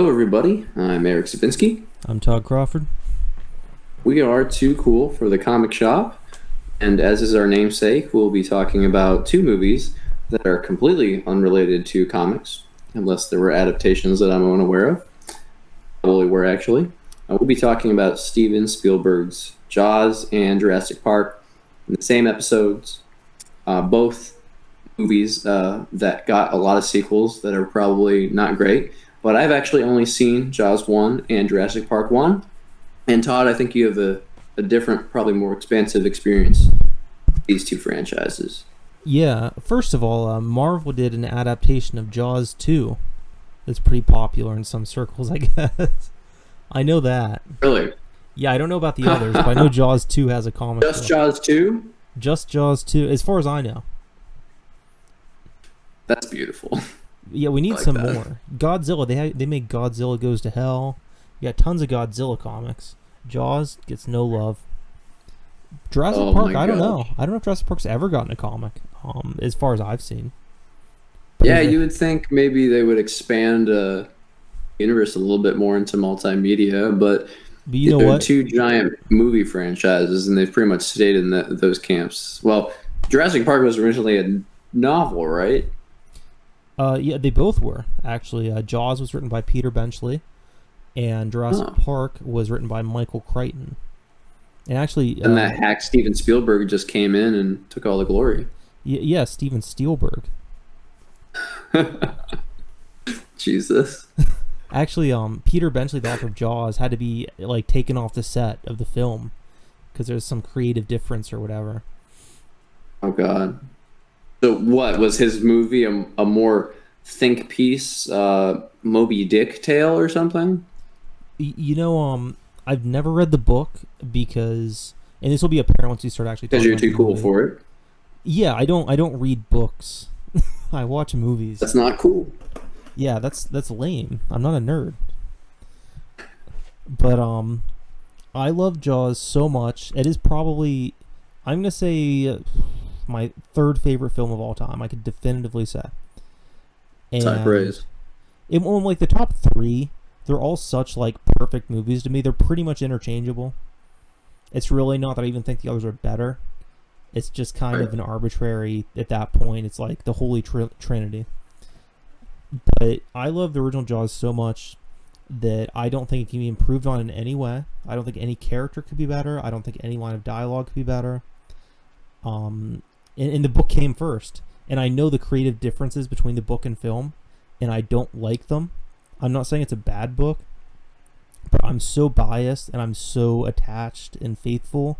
Hello, everybody. I'm Eric Sapinski. I'm Todd Crawford. We are Too Cool for the Comic Shop, and as is our namesake, we'll be talking about two movies that are completely unrelated to comics, unless there were adaptations that I'm unaware of. Probably were, actually. We'll be talking about Steven Spielberg's Jaws and Jurassic Park in the same episodes. Both movies that got a lot of sequels that are probably not great, but I've actually only seen Jaws 1 and Jurassic Park 1. And Todd, I think you have a different, probably more expansive experience with these two franchises. Yeah, first of all, Marvel did an adaptation of Jaws 2 that's pretty popular in some circles, I guess. I know that. Really? Yeah, I don't know about the others, but I know Jaws 2 has a comic Just book. Jaws 2? Just Jaws 2, as far as I know. That's beautiful. Yeah, we need like some that. more. Godzilla, they made Godzilla Goes to Hell. You got tons of Godzilla comics. Jaws gets no love. Jurassic Oh Park, my I don't gosh. know. I don't know if Jurassic Park's ever gotten a comic, as far as I've seen. Yeah, Is it- you would think maybe they would expand universe a little bit more into multimedia, but But you know they're what? two giant movie franchises, and they've pretty much stayed in those camps. Well, Jurassic Park was originally a novel, right? Yeah, they both were actually. Jaws was written by Peter Benchley, and Jurassic Huh. Park was written by Michael Crichton. And actually, And that hack Steven Spielberg just came in and took all the glory. yeah, Steven Spielberg. Jesus. Actually, Peter Benchley, the author of Jaws, had to be like taken off the set of the film because there's some creative difference or whatever. Oh God. So what was his movie a more think piece, Moby Dick tale or something? I've never read the book because, and this will be apparent once you start actually Because talking you're about too the cool movie. for it. Yeah, I don't read books. I watch movies. That's not cool. Yeah, that's lame. I'm not a nerd. But I love Jaws so much. It is probably, I'm gonna say, my third favorite film of all time. I could definitively say. That's high And praise. like the top three, they're all such like perfect movies to me. They're pretty much interchangeable. It's really not that I even think the others are better. It's just kind Right. of an arbitrary at that point. It's like the holy trinity. But I love the original Jaws so much that I don't think it can be improved on in any way. I don't think any character could be better. I don't think any line of dialogue could be better. And the book came first, and I know the creative differences between the book and film, and I don't like them. I'm not saying it's a bad book, but I'm so biased and I'm so attached and faithful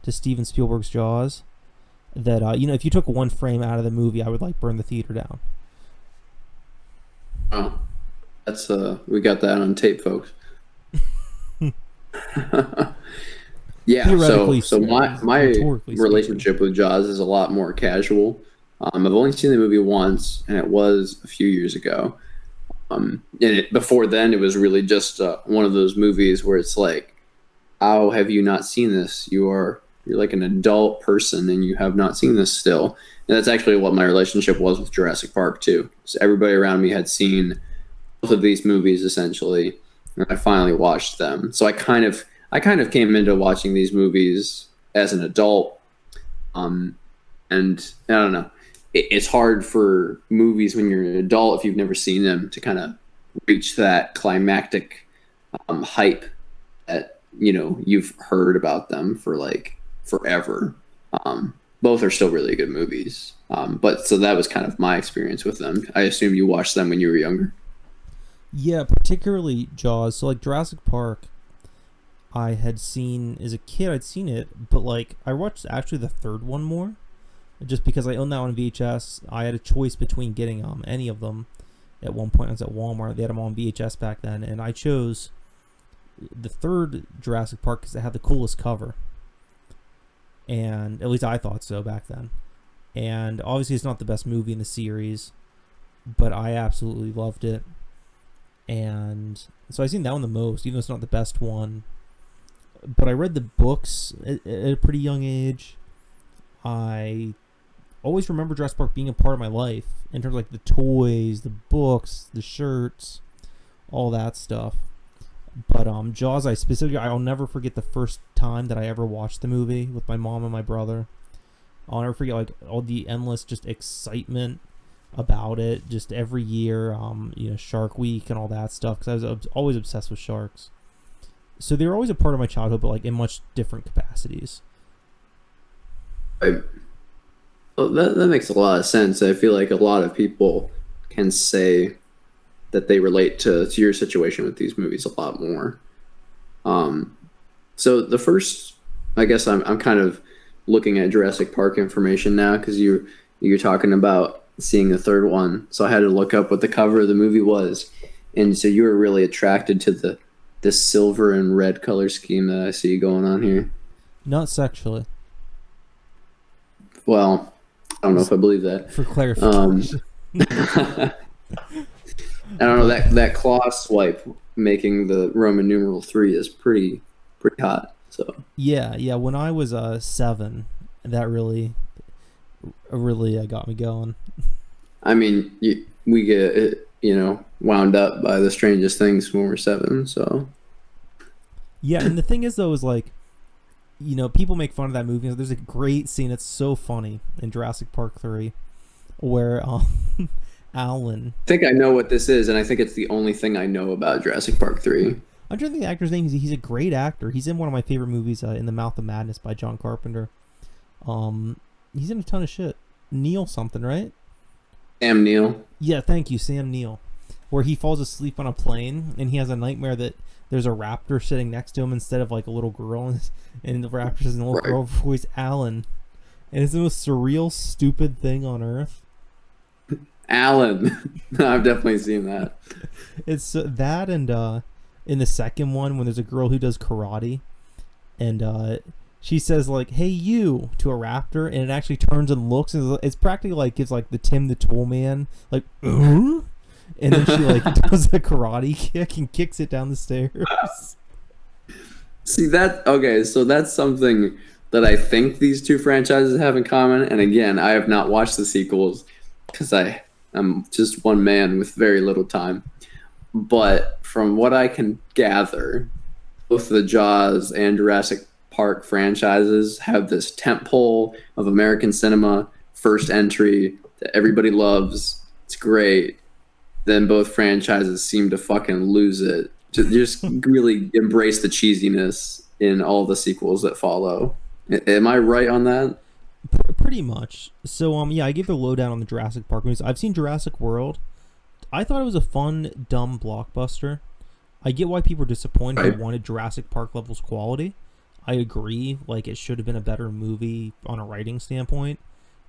to Steven Spielberg's Jaws that if you took one frame out of the movie, I would like burn the theater down. Oh, that's we got that on tape, folks. Yeah, Theoretically, so my rhetorically relationship with Jaws is a lot more casual. I've only seen the movie once, and it was a few years ago. Before then, it was really just one of those movies where it's like, how have you not seen this? You're like an adult person, and you have not seen this still. And that's actually what my relationship was with Jurassic Park too. So everybody around me had seen both of these movies essentially, and I finally watched them. So I kind of came into watching these movies as an adult, and I don't know. It's hard for movies when you're an adult if you've never seen them to kind of reach that climactic hype that you've heard about them for like forever. Both are still really good movies, but so that was kind of my experience with them. I assume you watched them when you were younger. Yeah, particularly Jaws. So like Jurassic Park, I had seen as a kid. I'd seen it, but like I watched actually the third one more, just because I owned that on VHS. I had a choice between getting any of them. At one point, I was at Walmart. They had them on VHS back then, and I chose the third Jurassic Park because it had the coolest cover, and at least I thought so back then. And obviously, it's not the best movie in the series, but I absolutely loved it. And so I've seen that one the most, even though it's not the best one. But I read the books at a pretty young age. I always remember Jurassic Park being a part of my life in terms of like the toys, the books, the shirts, all that stuff. But Jaws, I'll never forget the first time that I ever watched the movie with my mom and my brother. I'll never forget like all the endless just excitement about it, just every year, Shark Week and all that stuff, because I was always obsessed with sharks. So they were always a part of my childhood, but like in much different capacities. Right. Well, that makes a lot of sense. I feel like a lot of people can say that they relate to your situation with these movies a lot more. So the first, I guess I'm kind of looking at Jurassic Park information now because you're talking about seeing the third one. So I had to look up what the cover of the movie was, and so you were really attracted to the silver and red color scheme that I see going on here. Not sexually. Well, I don't know if I believe that. For clarification. I don't know, that claw swipe making the Roman numeral 3 is pretty hot. So yeah. When I was 7, that really got me going. I mean, we get wound up by the strangest things when we're 7. So yeah, and the thing is though is like, people make fun of that movie. There's a great scene. It's so funny in Jurassic Park 3 where Alan. I think I know what this is, and I think it's the only thing I know about Jurassic Park 3. I'm trying to think the actor's name. He's a great actor. He's in one of my favorite movies, In the Mouth of Madness by John Carpenter. He's in a ton of shit. Neil something, right? Sam Neill. Yeah, thank you, Sam Neill. Where he falls asleep on a plane, and he has a nightmare that there's a raptor sitting next to him instead of like a little girl, and the raptor says in a little girl voice, Alan. And it's the most surreal, stupid thing on earth. Alan. I've definitely seen that. It's that, and in the second one when there's a girl who does karate, and she says like, "Hey you," to a raptor, and it actually turns and looks, and it's practically like gives like the Tim the Tool Man like, and then she like does a karate kick and kicks it down the stairs. See that? Okay, so that's something that I think these two franchises have in common. And again, I have not watched the sequels because I'm just one man with very little time. But from what I can gather, both the Jaws and Jurassic Park franchises have this tentpole of American cinema, first entry that everybody loves. It's great. Then both franchises seem to fucking lose it. To just really embrace the cheesiness in all the sequels that follow. Am I right on that? Pretty much. So yeah, I gave the lowdown on the Jurassic Park movies. I've seen Jurassic World. I thought it was a fun, dumb blockbuster. I get why people are disappointed. They wanted Jurassic Park levels quality. I agree. Like, it should have been a better movie on a writing standpoint.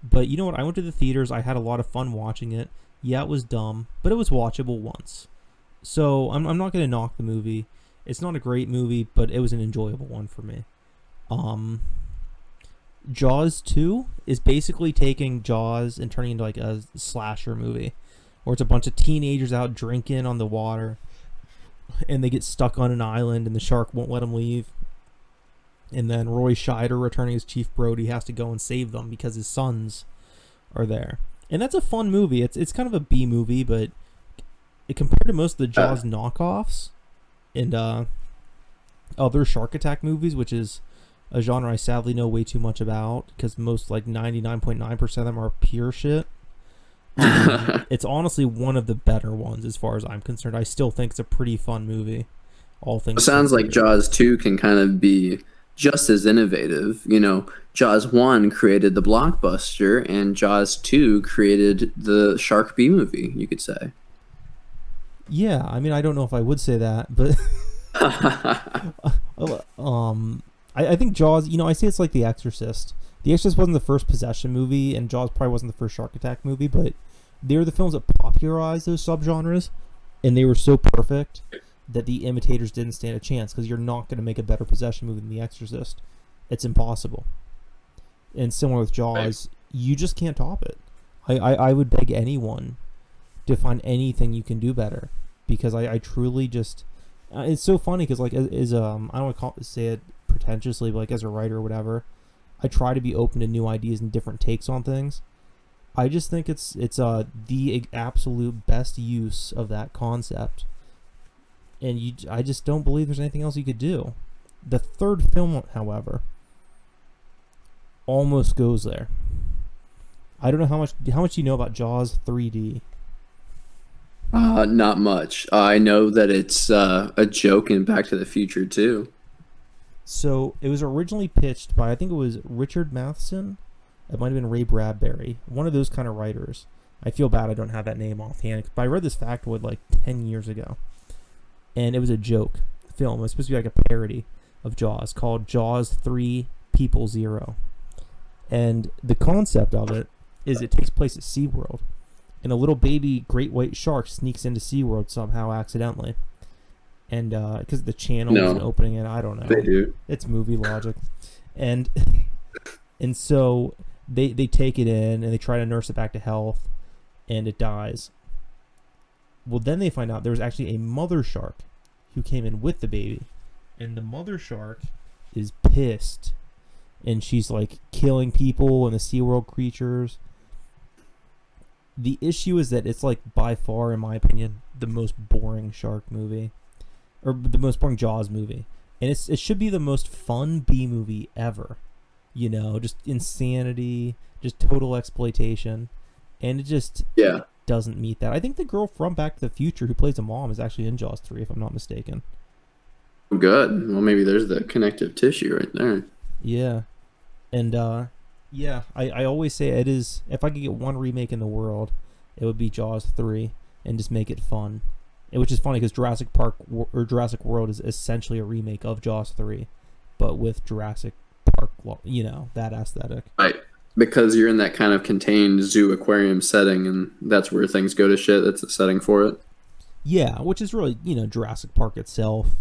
But you know what? I went to the theaters. I had a lot of fun watching it. Yeah, it was dumb, but it was watchable once. So I'm not going to knock the movie. It's not a great movie, but it was an enjoyable one for me. Jaws 2 is basically taking Jaws and turning into like a slasher movie, where it's a bunch of teenagers out drinking on the water, and they get stuck on an island, and the shark won't let them leave. And then Roy Scheider, returning as Chief Brody, has to go and save them because his sons are there. And that's a fun movie. It's kind of a B movie, but compared to most of the Jaws knockoffs and other shark attack movies, which is a genre I sadly know way too much about because most, like 99.9% of them are pure shit. It's honestly one of the better ones as far as I'm concerned. I still think it's a pretty fun movie. All things. It sounds like Jaws 2 can kind of be just as innovative. Jaws 1 created the blockbuster, and Jaws 2 created the shark B movie, you could say. Yeah, I mean, I don't know if I would say that, but I think Jaws, I say it's like The Exorcist. The Exorcist wasn't the first possession movie, and Jaws probably wasn't the first shark attack movie, but they were the films that popularized those subgenres, and they were so perfect that the imitators didn't stand a chance, because you're not going to make a better possession movie than The Exorcist. It's impossible. And similar with Jaws, you just can't top it. I would beg anyone to find anything you can do better, because I truly just... it's so funny, because like, I don't want to say it pretentiously, but like as a writer or whatever, I try to be open to new ideas and different takes on things. I just think it's the absolute best use of that concept and I just don't believe there's anything else you could do. The third film, however, almost goes there. I don't know how much you know about Jaws 3D. Not much. I know that it's a joke in Back to the Future too. So it was originally pitched by, I think it was Richard Matheson. It might have been Ray Bradbury, one of those kind of writers. I feel bad I don't have that name offhand, but I read this factoid like 10 years ago, and it was a joke film. It was supposed to be like a parody of Jaws called Jaws 3 People Zero. And the concept of it is it takes place at SeaWorld, and a little baby great white shark sneaks into SeaWorld somehow accidentally. And because the channel isn't opening it, I don't know. They do. It's movie logic. And so they take it in and they try to nurse it back to health, and it dies. Well, then they find out there was actually a mother shark who came in with the baby, and the mother shark is pissed, and she's like killing people and the SeaWorld creatures. The issue is that it's like by far, in my opinion, the most boring shark movie, or the most boring Jaws movie, and it should be the most fun B movie ever. You know, just insanity, just total exploitation, and it just doesn't meet that. I think the girl from Back to the Future who plays a mom is actually in Jaws 3, if I'm not mistaken. Good. Well, maybe there's the connective tissue right there. Yeah. And, I always say it is, if I could get one remake in the world, it would be Jaws 3, and just make it fun. Which is funny, because Jurassic World is essentially a remake of Jaws 3, but with Jurassic Park, you know, that aesthetic. Right. Because you're in that kind of contained zoo aquarium setting, and that's where things go to shit. That's the setting for it. Yeah, which is really, you know, Jurassic Park itself,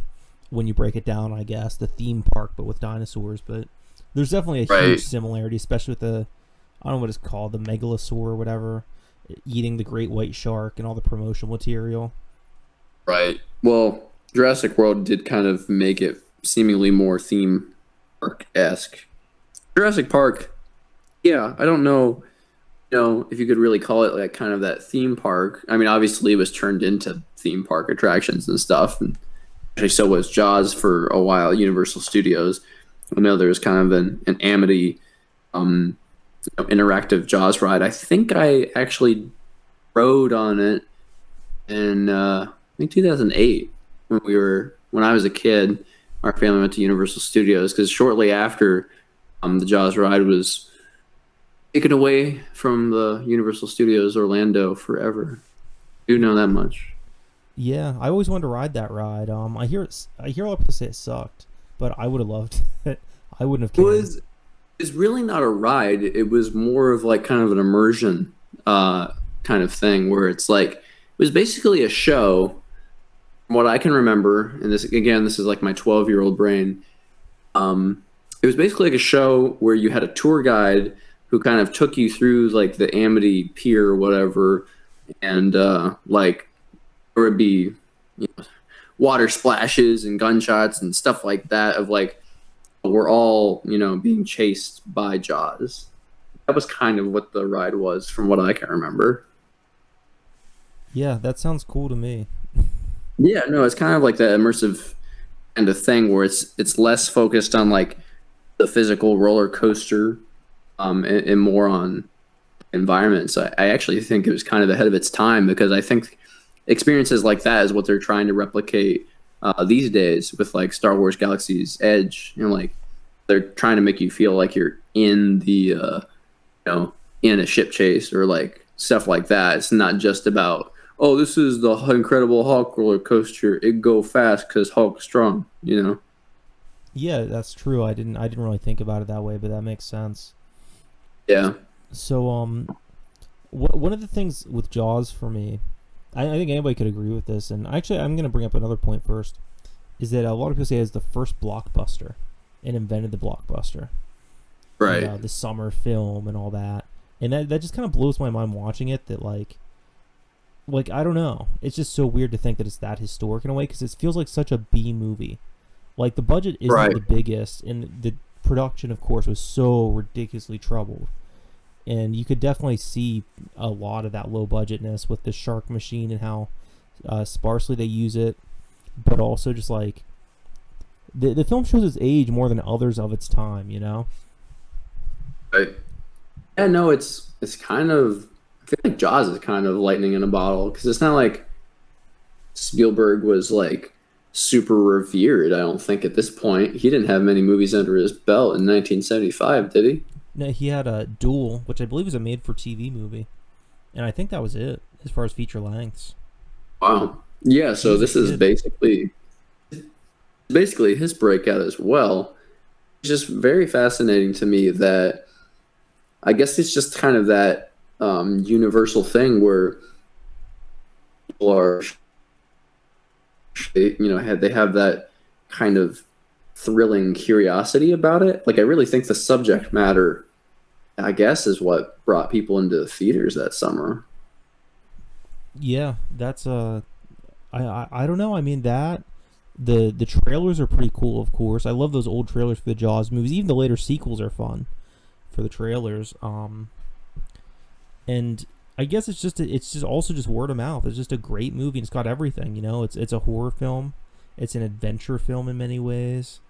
when you break it down, I guess. The theme park, but with dinosaurs. But there's definitely a huge similarity, especially with the, I don't know what it's called, the megalosaur or whatever, eating the great white shark and all the promotional material. Right. Well, Jurassic World did kind of make it seemingly more theme park-esque. Jurassic Park, yeah, I don't know, if you could really call it like kind of that theme park. I mean, obviously it was turned into theme park attractions and stuff, and actually so was Jaws for a while, Universal Studios. I know there was kind of an Amity interactive Jaws ride. I think I actually rode on it in I think 2008 when I was a kid. Our family went to Universal Studios because shortly after the Jaws ride was taken away from the Universal Studios Orlando forever. Do know that much. Yeah, I always wanted to ride that ride. I hear a lot of people say it sucked, but I would have loved it. I wouldn't have cared. It was really not a ride. It was more of like kind of an immersion kind of thing where it's like, it was basically a show. From what I can remember, and this is like my 12-year-old brain. It was basically like a show where you had a tour guide who kind of took you through like the Amity Pier or whatever, and like there would be water splashes and gunshots and stuff like that of like we're all being chased by Jaws. That was kind of what the ride was, from what I can remember. Yeah, that sounds cool to me. Yeah, no, it's kind of like that immersive kind of thing where it's less focused on like the physical roller coaster, and more on environments. I actually think it was kind of ahead of its time, because I think experiences like that is what they're trying to replicate these days with like Star Wars Galaxy's Edge. Like they're trying to make you feel like you're in the in a ship chase or like stuff like that. It's not just about, oh, this is the Incredible Hulk roller coaster. It go fast because Hulk's strong. Yeah, that's true. I didn't really think about it that way, but that makes sense. Yeah. So one of the things with Jaws for me, I think anybody could agree with this, and actually I'm going to bring up another point first, is that a lot of people say it's the first blockbuster and invented the blockbuster. Right. And, the summer film and all that. And that just kind of blows my mind watching it, that like I don't know. It's just so weird to think that it's that historic in a way, because it feels like such a B movie. Like the budget isn't the biggest, and the production, of course, was so ridiculously troubled. And you could definitely see a lot of that low budgetness with the shark machine and how sparsely they use it. but also just like the film shows its age more than others of its time. You know? Right. Yeah, no, it's kind of. I feel like Jaws is kind of lightning in a bottle because it's not like Spielberg was like super revered. I don't think at this point he didn't have many movies under his belt in 1975, did he? No, he had a Duel, which I believe was a made-for-TV movie, and I think that was it as far as feature lengths. Wow. Yeah, He so was a this is kid. basically his breakout as well. It's just very fascinating to me that I guess it's just kind of that universal thing where people are, they have that kind of thrilling curiosity about it. Like I really think the subject matter, I guess, is what brought people into the theaters that summer. Yeah, that's I don't know. I mean that the trailers are pretty cool, of course. I love those old trailers for the Jaws movies. Even the later sequels are fun for the trailers. And I guess it's just also just word of mouth. It's just a great movie. It's got everything, you know. It's a horror film. It's an adventure film in many ways.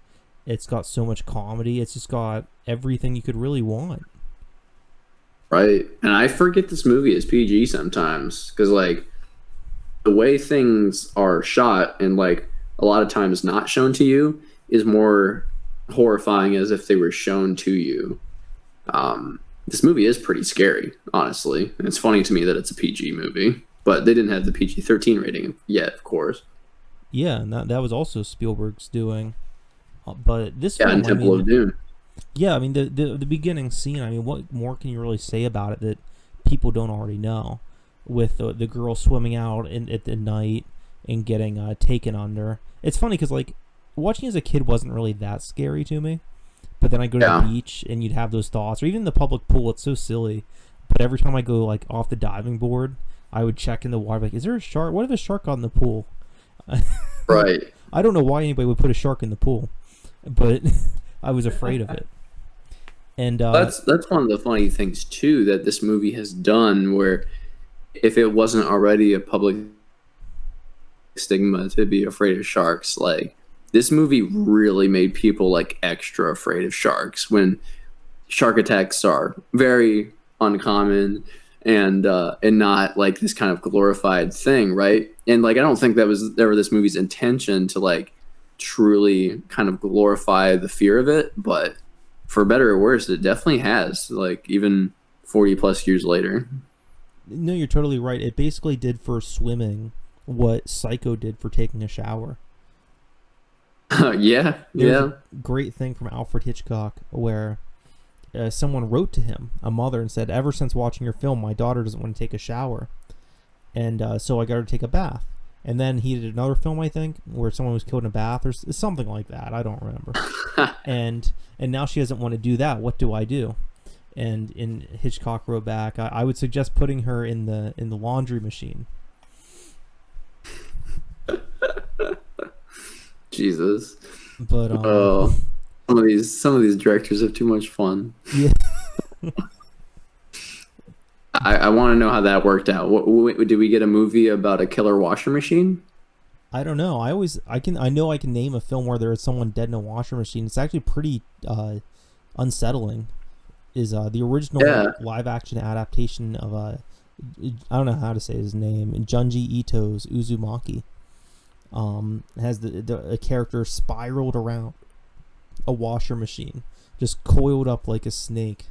It's got so much comedy. It's just got everything you could really want. Right. And I forget this movie is PG sometimes because, like, the way things are shot and, like, a lot of times not shown to you is more horrifying as if they were shown to you. This movie is pretty scary, honestly. And it's funny to me that it's a PG movie, but they didn't have the PG-13 rating yet, of course. Yeah, and that was also Spielberg's doing. But this Yeah, and film, I Temple of mean, Doom. yeah, I mean the beginning scene. I mean, what more can you really say about it that people don't already know? With the girl swimming out at the night and getting taken under. It's funny because like watching as a kid wasn't really that scary to me. But then I go to the Yeah. beach and you'd have those thoughts, or even the public pool. It's so silly. But every time I go like off the diving board, I would check in the water. Like, is there a shark? What if a shark got in the pool? Right. I don't know why anybody would put a shark in the pool, but I was afraid of it. And That's one of the funny things too that this movie has done where if it wasn't already a public stigma to be afraid of sharks, like this movie really made people like extra afraid of sharks when shark attacks are very uncommon and not like this kind of glorified thing, right? And like I don't think that was ever this movie's intention to like truly kind of glorify the fear of it, but for better or worse, it definitely has. Like even 40 plus years later. no, you're totally right. It basically did for swimming what Psycho did for taking a shower. Yeah, There's yeah. a great thing from Alfred Hitchcock where someone wrote to him, a mother, and said, "Ever since watching your film, my daughter doesn't want to take a shower, and so I got her to take a bath." And then he did another film, I think, where someone was killed in a bath or something like that. I don't remember. And now she doesn't want to do that. What do I do? And Hitchcock wrote back, I would suggest putting her in the laundry machine. Jesus. But Oh, some of these directors have too much fun. yeah, I want to know how that worked out. Did we get a movie about a killer washing machine? I don't know. I know I can name a film where there is someone dead in a washer machine. It's actually pretty unsettling. Is the original Yeah. live action adaptation of I don't know how to say his name, Junji Ito's Uzumaki. Has a character spiraled around a washer machine, just coiled up like a snake.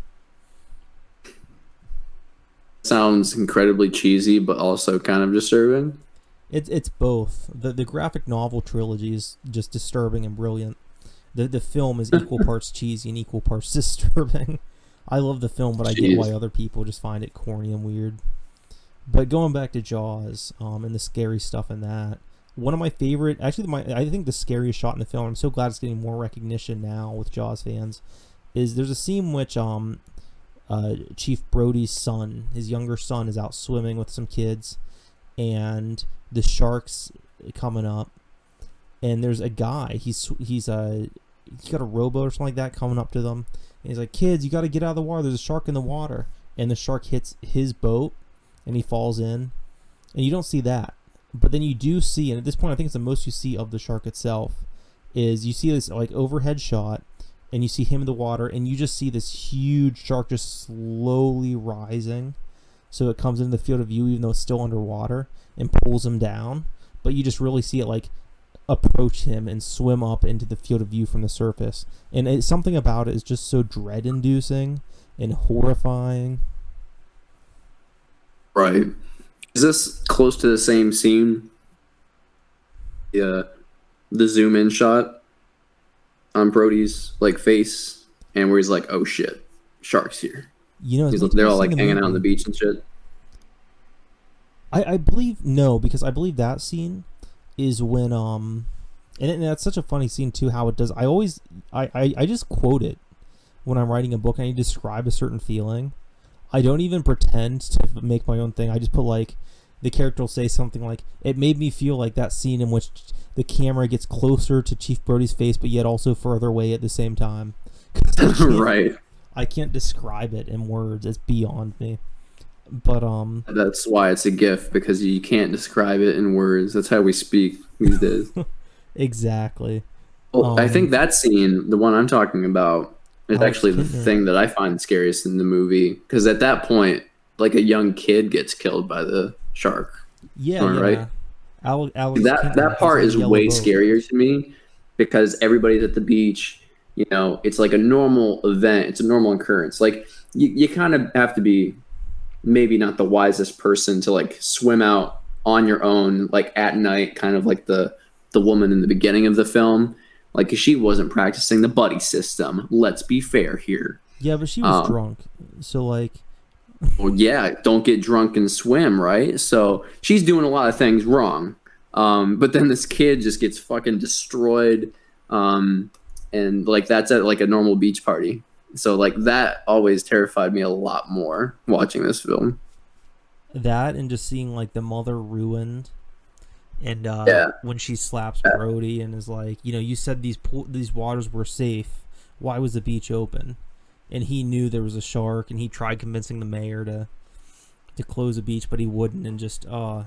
Sounds incredibly cheesy, but also kind of disturbing. It's both. The graphic novel trilogy is just disturbing and brilliant. The film is equal parts cheesy and equal parts disturbing. I love the film, but I get why Jeez. other people just find it corny and weird. But going back to Jaws, and the scary stuff in that, one of my favorite, actually, I think the scariest shot in the film. I'm so glad it's getting more recognition now with Jaws fans. Is there's a scene in which Chief Brody's son, his younger son, is out swimming with some kids, and the sharks coming up, and there's a guy. He's got a rowboat or something like that coming up to them. And he's like, "Kids, you got to get out of the water. There's a shark in the water." And the shark hits his boat, and he falls in. And you don't see that. But then you do see, and at this point, I think it's the most you see of the shark itself, is you see this like overhead shot, and you see him in the water, and you just see this huge shark just slowly rising. So it comes into the field of view, even though it's still underwater, and pulls him down. But you just really see it like approach him and swim up into the field of view from the surface. And something about it is just so dread-inducing and horrifying. Right. Is this close to the same scene? Yeah, the zoom in shot on Brody's like face, and where he's like, "Oh shit, sharks here." They're all like hanging out on the beach and shit. I believe no, because I believe that scene is when and that's such a funny scene too. How it does. I just quote it when I'm writing a book and I describe a certain feeling. I don't even pretend to make my own thing. I just put like the character will say something like, "It made me feel like that scene in which the camera gets closer to Chief Brody's face, but yet also further away at the same time." Right. I can't describe it in words. It's beyond me. But that's why it's a GIF, because you can't describe it in words. That's how we speak these days. Exactly. Well, I think that scene, the one I'm talking about, is Alex actually the Kintner. thing that I find scariest in the movie, because at that point, like a young kid gets killed by the shark. Yeah, All yeah. right. Alex That Kintner, part he's is in a way yellow boat. scarier to me, because everybody's at the beach. It's like a normal event. It's a normal occurrence. Like you kind of have to be maybe not the wisest person to like swim out on your own, like at night, kind of like the woman in the beginning of the film. Like she wasn't practicing the buddy system. Let's be fair here. Yeah, but she was drunk, so like. Well, yeah, don't get drunk and swim, right? So she's doing a lot of things wrong. But then this kid just gets fucking destroyed. And like that's at like a normal beach party. So like that always terrified me a lot more watching this film. That and just seeing like the mother ruined, and Yeah. when she slaps Brody and is like, you said these waters were safe. Why was the beach open? And he knew there was a shark, and he tried convincing the mayor to close the beach, but he wouldn't. And just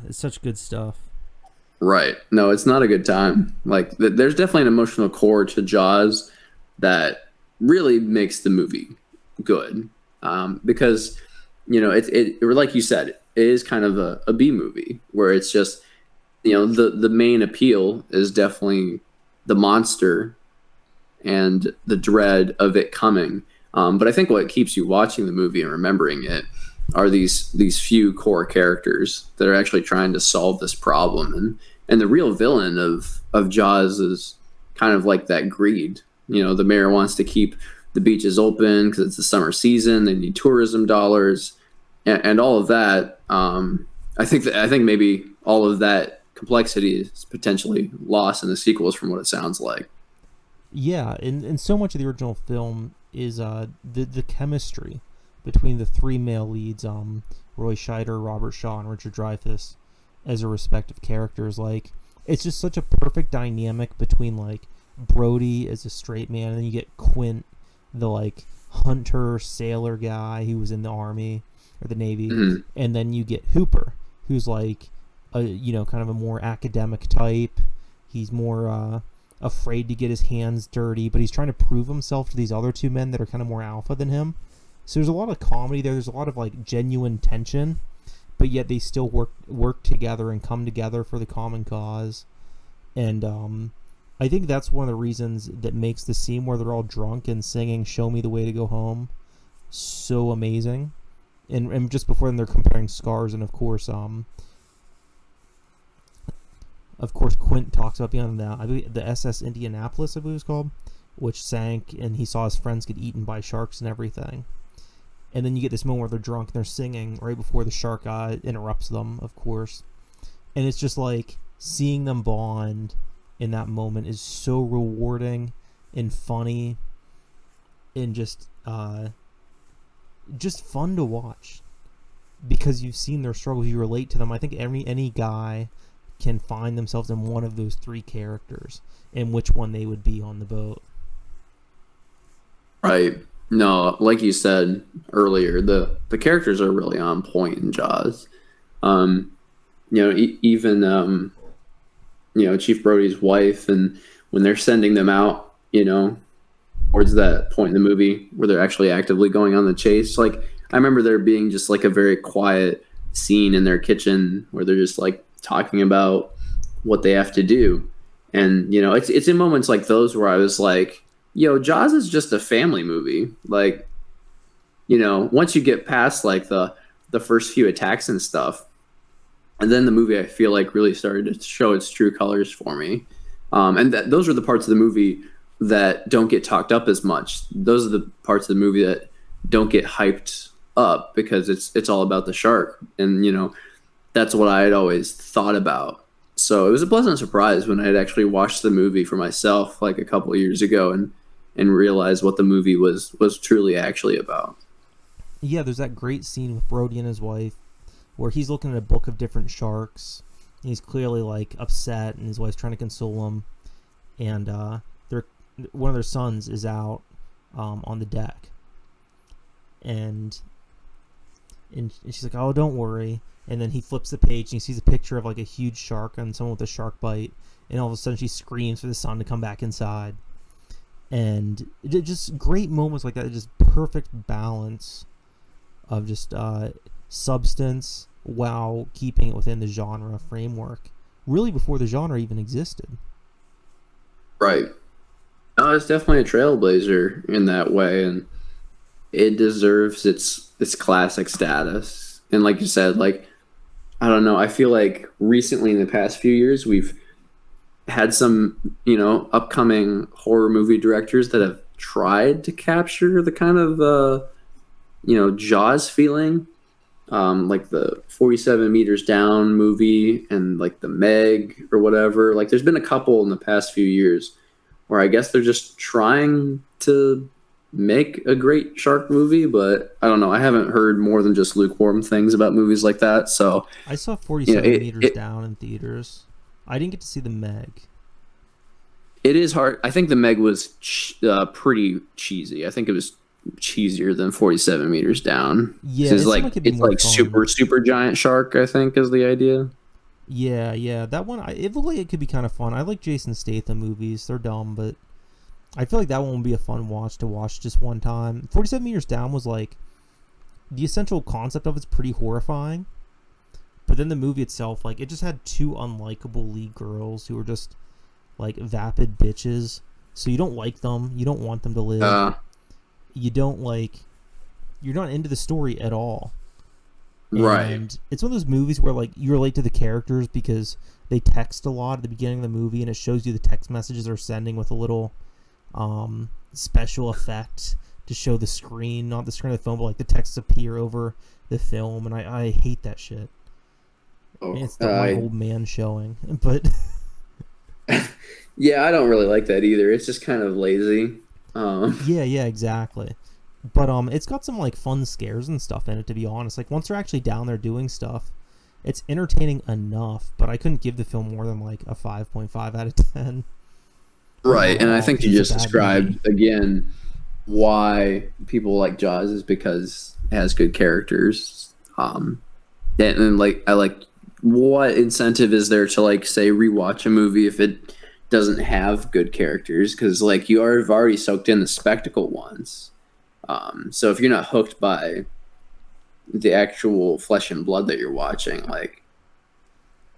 it's such good stuff. Right. No, it's not a good time. Like there's definitely an emotional core to Jaws that really makes the movie good. Because it like you said, it is kind of a B movie where it's just the main appeal is definitely the monster and the dread of it coming. But I think what keeps you watching the movie and remembering it are these few core characters that are actually trying to solve this problem. And the real villain of Jaws is kind of like that greed. The mayor wants to keep the beaches open because it's the summer season. They need tourism dollars, and all of that. I think maybe all of that complexity is potentially lost in the sequels, from what it sounds like. Yeah, and so much of the original film is the chemistry between the three male leads, Roy Scheider, Robert Shaw, and Richard Dreyfuss, as their respective characters. Like, it's just such a perfect dynamic between like Brody as a straight man, and then you get Quint, the like hunter sailor guy who was in the army or the navy, and then you get Hooper, who's like a kind of a more academic type. He's more afraid to get his hands dirty, but he's trying to prove himself to these other two men that are kind of more alpha than him. So there's a lot of comedy there. There's a lot of like genuine tension, but yet they still work together and come together for the common cause. And I think that's one of the reasons that makes the scene where they're all drunk and singing "Show Me the Way to Go Home" so amazing. And just before then, they're comparing scars, and of course, Quint talks about being on the SS Indianapolis, I believe it was called, which sank, and he saw his friends get eaten by sharks and everything. And then you get this moment where they're drunk and they're singing right before the shark interrupts them, of course. And it's just like seeing them bond in that moment is so rewarding and funny and just fun to watch because you've seen their struggles. You relate to them. I think any guy can find themselves in one of those three characters and which one they would be on the boat. Right. No, like you said earlier, the characters are really on point in Jaws. even Chief Brody's wife, and when they're sending them out, towards that point in the movie where they're actually actively going on the chase. Like I remember there being just like a very quiet scene in their kitchen where they're just like talking about what they have to do. And it's in moments like those where I was like, Jaws is just a family movie. Like, once you get past like the first few attacks and stuff, and then the movie I feel like really started to show its true colors for me. And those are the parts of the movie that don't get talked up as much. Those are the parts of the movie that don't get hyped up because it's all about the shark, and that's what I had always thought about. So it was a pleasant surprise when I had actually watched the movie for myself like a couple of years ago and realized what the movie was truly actually about. Yeah, there's that great scene with Brody and his wife where he's looking at a book of different sharks. And he's clearly like upset, and his wife's trying to console him. And one of their sons is out on the deck, and she's like, "Oh, don't worry." And then he flips the page and he sees a picture of like a huge shark and someone with a shark bite, and all of a sudden she screams for the son to come back inside. And just great moments like that, just perfect balance of just substance while keeping it within the genre framework, really before the genre even existed. Right. No, it's definitely a trailblazer in that way, and it deserves its classic status. And like you said, like I don't know, I feel like recently in the past few years we've had some, upcoming horror movie directors that have tried to capture the kind of Jaws feeling, like the 47 Meters Down movie and like the Meg or whatever. Like there's been a couple in the past few years where I guess they're just trying to make a great shark movie, but I don't know. I haven't heard more than just lukewarm things about movies like that. So I saw 47 Meters Down in theaters. I didn't get to see the Meg. It is hard. I think the Meg was pretty cheesy. I think it was cheesier than 47 Meters Down. Yeah, it's like super giant shark, I think, is the idea. Yeah. That one, it looked like it could be kind of fun. I like Jason Statham movies. They're dumb, but I feel like that one would be a fun watch to watch just one time. 47 Meters Down was like, the essential concept of it's pretty horrifying. But then the movie itself, like, it just had two unlikable lead girls who were just, like, vapid bitches. So you don't like them. You don't want them to live. You don't, like... You're not into the story at all. Right. And it's one of those movies where, like, you relate to the characters because they text a lot at the beginning of the movie, and it shows you the text messages they're sending with a little special effect to show the screen, not the screen of the phone, but, like, the texts appear over the film, and I hate that shit. It's my old man showing, but yeah, I don't really like that either. It's just kind of lazy. Yeah, exactly. But it's got some like fun scares and stuff in it. To be honest, like once they're actually down there doing stuff, it's entertaining enough. But I couldn't give the film more than like a 5.5 out of 10. Right, and I think you just described again why people like Jaws is because it has good characters. And like I like. What incentive is there to like say rewatch a movie if it doesn't have good characters? Because like you have already soaked in the spectacle once. So if you're not hooked by the actual flesh and blood that you're watching, like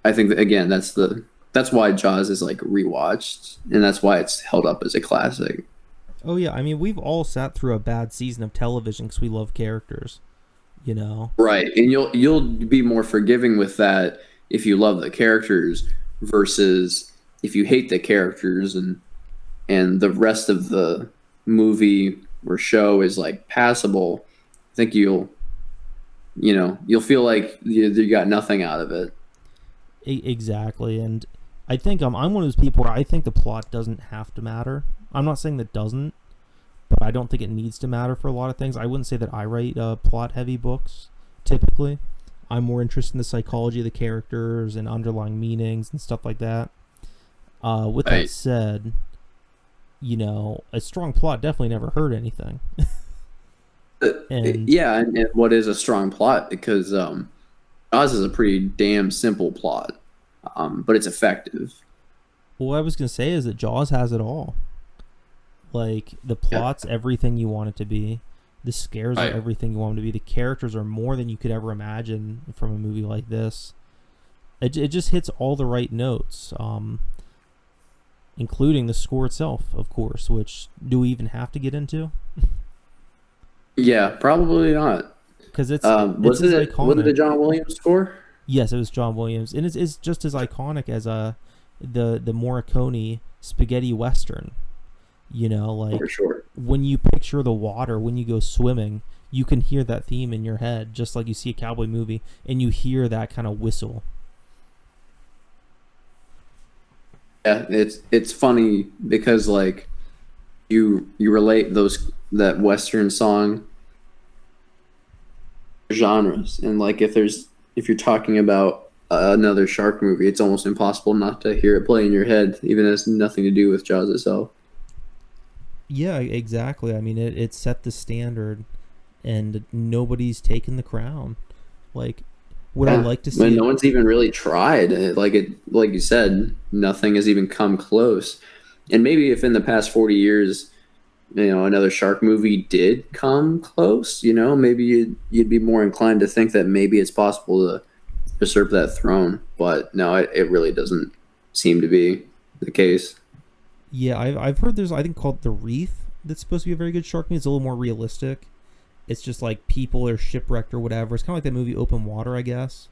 I think that, again, that's why Jaws is like rewatched, and that's why it's held up as a classic. Oh yeah, I mean we've all sat through a bad season of television because we love characters. Right, and you'll be more forgiving with that if you love the characters versus if you hate the characters and the rest of the movie or show is like passable. I think you'll feel like you got nothing out of it. Exactly, and I think I'm one of those people where I think the plot doesn't have to matter. I'm not saying that doesn't, but I don't think it needs to matter for a lot of things. I wouldn't say that I write plot-heavy books, typically. I'm more interested in the psychology of the characters and underlying meanings and stuff like that. With that said, a strong plot definitely never hurt anything. And what is a strong plot? Because Jaws is a pretty damn simple plot, but it's effective. What I was gonna say is that Jaws has it all. Like the Yeah, plot's everything you want it to be. The scares are right. everything you want them to be. The characters are more than you could ever imagine from a movie like this. It just hits all the right notes, including the score itself, of course. Which do we even have to get into? Yeah, probably not. Because it's Was as it a iconic. John Williams score? Yes, it was John Williams, and it's just as iconic as the Morricone spaghetti western. You know, For like sure. when you picture the water when you go swimming, you can hear that theme in your head, just like you see a cowboy movie and you hear that kind of whistle. Yeah, it's funny because like you relate those that Western song genres, and like if you're talking about another shark movie, it's almost impossible not to hear it play in your head, even if it has nothing to do with Jaws itself. Yeah, exactly. I mean, it set the standard, and nobody's taken the crown. Like, would I Yeah, like to but see no it? one's even really tried. Like you said, nothing has even come close. And maybe if in the past 40 years, another shark movie did come close, maybe you'd be more inclined to think that maybe it's possible to usurp that throne. But no, it really doesn't seem to be the case. Yeah, I've heard there's I think called The Reef that's supposed to be a very good shark movie. It's a little more realistic. It's just like people are shipwrecked or whatever. It's kind of like that movie Open Water, I guess.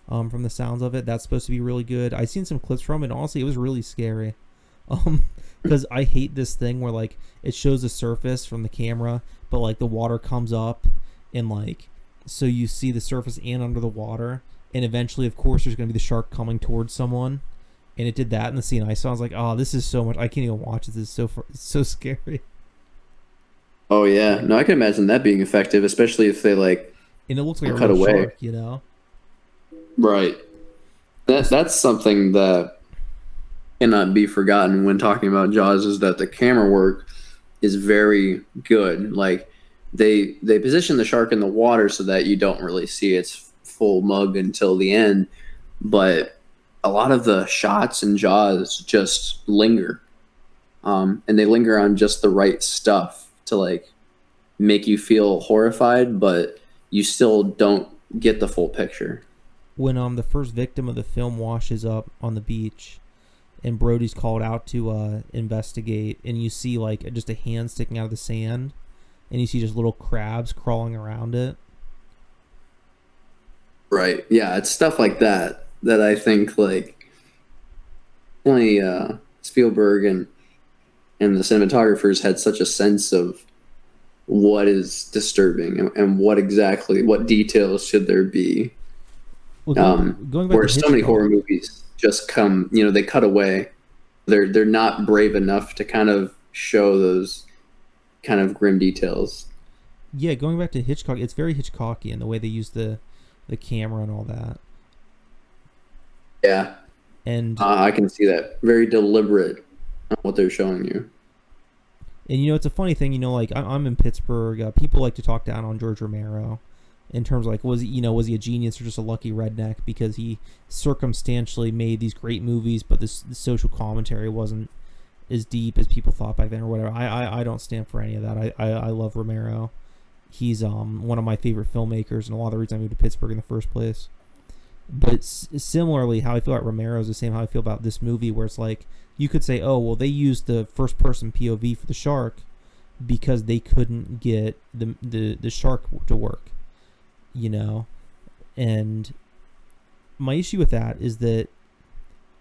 From the sounds of it, that's supposed to be really good. I seen some clips from it. And honestly, it was really scary. Um, because I hate this thing where like it shows the surface from the camera, but like the water comes up, and like so you see the surface and under the water, and eventually, of course, there's gonna be the shark coming towards someone, and it did that in the scene. I saw. I was like, oh, this is so much. I can't even watch this. This is it's so scary, Oh yeah, no, I can imagine that being effective, especially if they like and it looks like a cut real away. shark, you know. Right. That's something that cannot be forgotten when talking about Jaws is that the camera work is very good. Like they position the shark in the water so that you don't really see its full mug until the end, but a lot of the shots in Jaws just linger, and they linger on just the right stuff to like make you feel horrified, but you still don't get the full picture. When the first victim of the film washes up on the beach, and Brody's called out to investigate, and you see like just a hand sticking out of the sand, and you see just little crabs crawling around it. Right. Yeah, it's stuff like that that I think like only Spielberg and the cinematographers had such a sense of what is disturbing and what details should there be. Well, going back to Where so many Hitchcock, horror movies just come, they cut away. They're not brave enough to kind of show those kind of grim details. yeah, going back to Hitchcock, it's very Hitchcockian the way they use the camera and all that, Yeah, and I can see that. Very deliberate on what they're showing you. it's a funny thing, like I'm in Pittsburgh. People like to talk down on George Romero in terms of like was he a genius or just a lucky redneck because he circumstantially made these great movies, but the social commentary wasn't as deep as people thought back then or whatever. I don't stand for any of that. I love Romero. He's one of my favorite filmmakers and a lot of the reason I moved to Pittsburgh in the first place. But similarly, how I feel about Romero is the same how I feel about this movie, where it's like you could say, oh well, they used the first person POV for the shark because they couldn't get the shark to work, you know. And my issue with that is that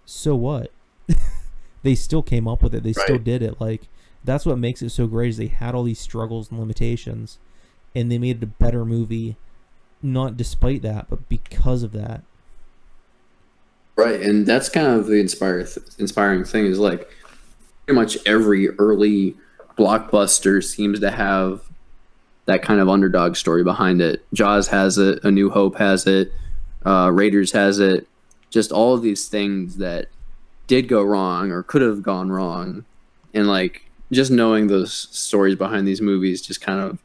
so what? They still came up with it. They still Right. did it. Like that's what makes it so great is they had all these struggles and limitations, and they made it a better movie, not despite that, but because of that. Right, and that's kind of the inspiring thing is like pretty much every early blockbuster seems to have that kind of underdog story behind it. Jaws has it, A New Hope has it, Raiders has it. Just all of these things that did go wrong or could have gone wrong, and like just knowing those stories behind these movies just kind of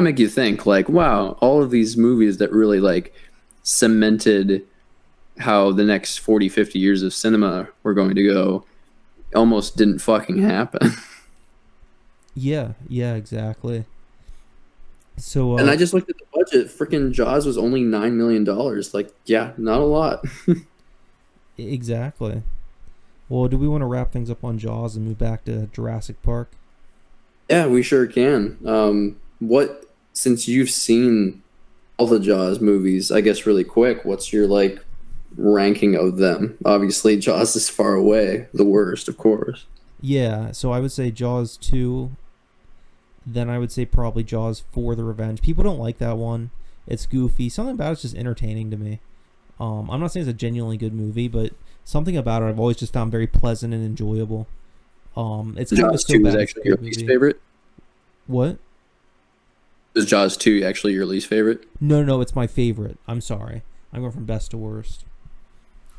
make you think like, wow, all of these movies that really like cemented how the next 40, 50 years of cinema were going to go almost didn't fucking happen. Yeah, yeah, exactly. So, And I just looked at the budget. Freaking Jaws was only $9 million. Like, yeah, not a lot. exactly. Well, do we want to wrap things up on Jaws and move back to Jurassic Park? Yeah, we sure can. What since you've seen all the Jaws movies, I guess really quick, what's your like ranking of them? Obviously, Jaws is far away, the worst, of course. Yeah, so I would say Jaws 2, then I would say probably Jaws 4 The Revenge. People don't like that one. It's goofy. Something about it's just entertaining to me. I'm not saying it's a genuinely good movie, but something about it I've always just found very pleasant and enjoyable. It's kind of Jaws so 2 is bad it's a actually your good least movie. favorite? What? Is Jaws 2 actually your least favorite? No, it's my favorite. I'm sorry. I'm going from best to worst.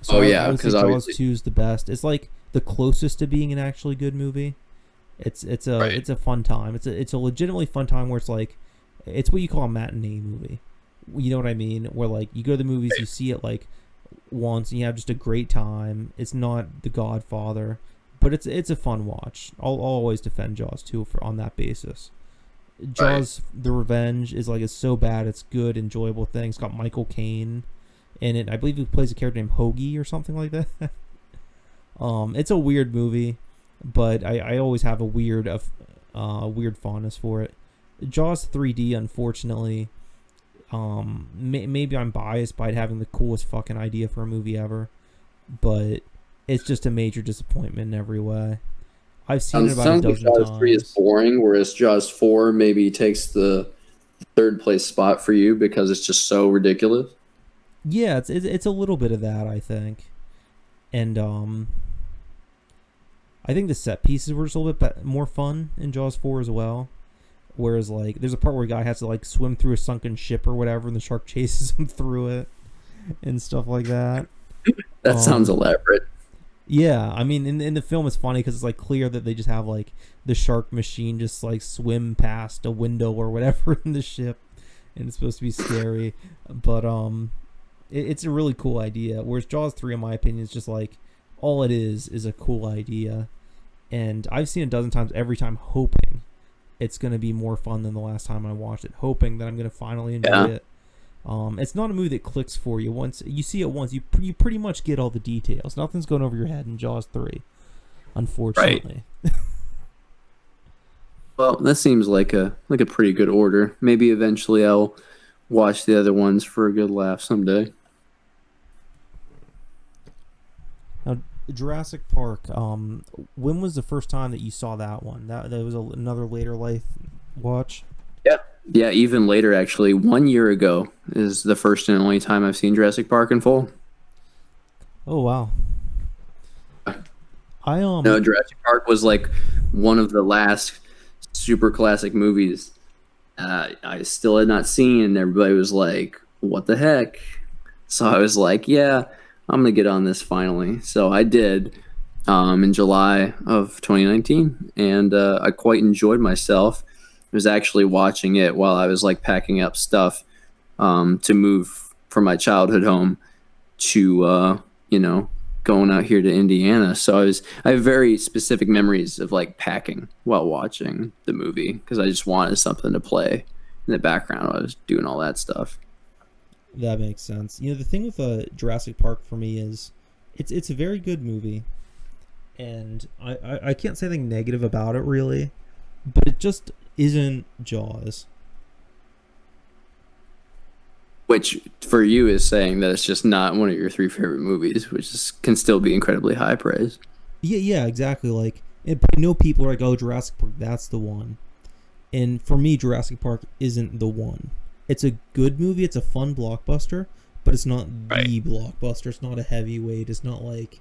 Oh, I, yeah, I would say because Jaws obviously 2 is the best. It's like the closest to being an actually good movie. right. It's a fun time. It's a legitimately fun time where it's like it's what you call a matinee movie. You know what I mean? Where like you go to the movies, you see it like once, and you have just a great time. It's not The Godfather, but it's a fun watch. I'll always defend Jaws 2 for on that basis. Jaws The Revenge is like it's so bad it's good, enjoyable thing. It's got Michael Caine in it. I believe he plays a character named Hoagie or something like that. It's a weird movie, but I always have a weird fondness for it. Jaws 3D, unfortunately, maybe I'm biased by it having the coolest fucking idea for a movie ever, but it's just a major disappointment in every way. I've seen it about a Sounds like dozen Jaws 3 is times. boring, whereas Jaws 4 maybe takes the third place spot for you because it's just so ridiculous. Yeah, it's a little bit of that, I think, and I think the set pieces were just a little bit more fun in Jaws 4 as well. Whereas, like, there's a part where a guy has to, like, swim through a sunken ship or whatever, and the shark chases him through it and stuff like that. That sounds elaborate. Yeah, I mean, in the film, it's funny because it's, like, clear that they just have, like, the shark machine just, like, swim past a window or whatever in the ship, and it's supposed to be scary. But, it's a really cool idea. Whereas Jaws 3, in my opinion, is just, like, all it is a cool idea. And I've seen it a dozen times, every time hoping it's going to be more fun than the last time I watched it, hoping that I'm going to finally enjoy it. It's not a movie that clicks for you. Once you see it once, you pretty much get all the details. Nothing's going over your head in Jaws 3, unfortunately. Right. Well, that seems like a pretty good order. Maybe eventually I'll watch the other ones for a good laugh someday. Now, Jurassic Park. When was the first time that you saw that one? That was another later life watch. Yeah. Yeah, even later actually. 1 year ago is the first and only time I've seen Jurassic Park in full. Oh wow. I No, Jurassic Park was like one of the last super classic movies I still had not seen, and everybody was like, "What the heck?" So I was like, "Yeah, I'm gonna get on this finally." So I did in July of 2019, and I quite enjoyed myself. I was actually watching it while I was like packing up stuff to move from my childhood home to going out here to Indiana. So I have very specific memories of like packing while watching the movie because I just wanted something to play in the background while I was doing all that stuff. That makes sense. You know, the thing with Jurassic Park for me is it's a very good movie, and I can't say anything negative about it really, but it just isn't Jaws. Which for you is saying that it's just not one of your three favorite movies, which can still be incredibly high praise. Yeah, exactly. Like, but I know people are like, "Oh, Jurassic Park, that's the one." And for me, Jurassic Park isn't the one. It's a good movie. It's a fun blockbuster, but it's not the blockbuster. It's not a heavyweight. It's not like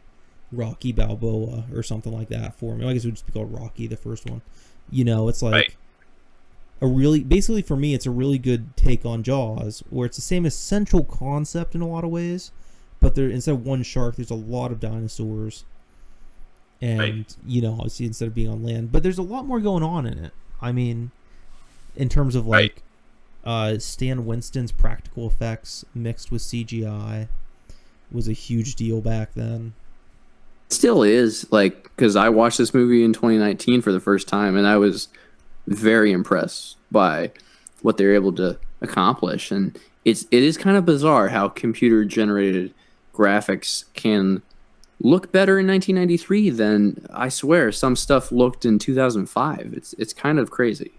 Rocky Balboa or something like that for me. I guess it would just be called Rocky, the first one. You know, it's like basically for me, it's a really good take on Jaws, where it's the same essential concept in a lot of ways, but there instead of one shark, there's a lot of dinosaurs, and obviously instead of being on land, but there's a lot more going on in it. I mean, in terms of like Stan Winston's practical effects mixed with CGI was a huge deal back then. Still is, like, because I watched this movie in 2019 for the first time, and I was very impressed by what they were able to accomplish. And it is kind of bizarre how computer generated graphics can look better in 1993 than, I swear, some stuff looked in 2005. It's kind of crazy.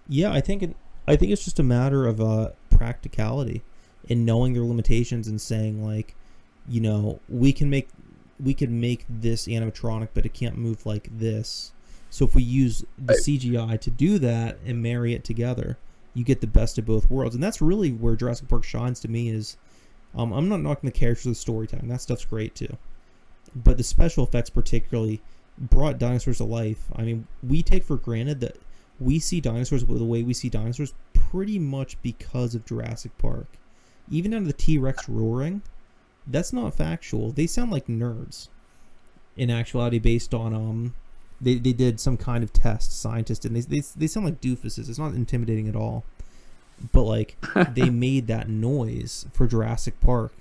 Yeah, I think it's just a matter of practicality and knowing their limitations and saying like, you know, we can make this animatronic, but it can't move like this. So if we use the Right. CGI to do that and marry it together, you get the best of both worlds. And that's really where Jurassic Park shines to me is, I'm not knocking the characters or the storytelling. That stuff's great too. But the special effects particularly brought dinosaurs to life. I mean, we take for granted that we see dinosaurs the way we see dinosaurs pretty much because of Jurassic Park. Even down to the T-Rex roaring, that's not factual. They sound like nerds. In actuality, based on they did some kind of test, scientists, and they sound like doofuses. It's not intimidating at all. But like they made that noise for Jurassic Park.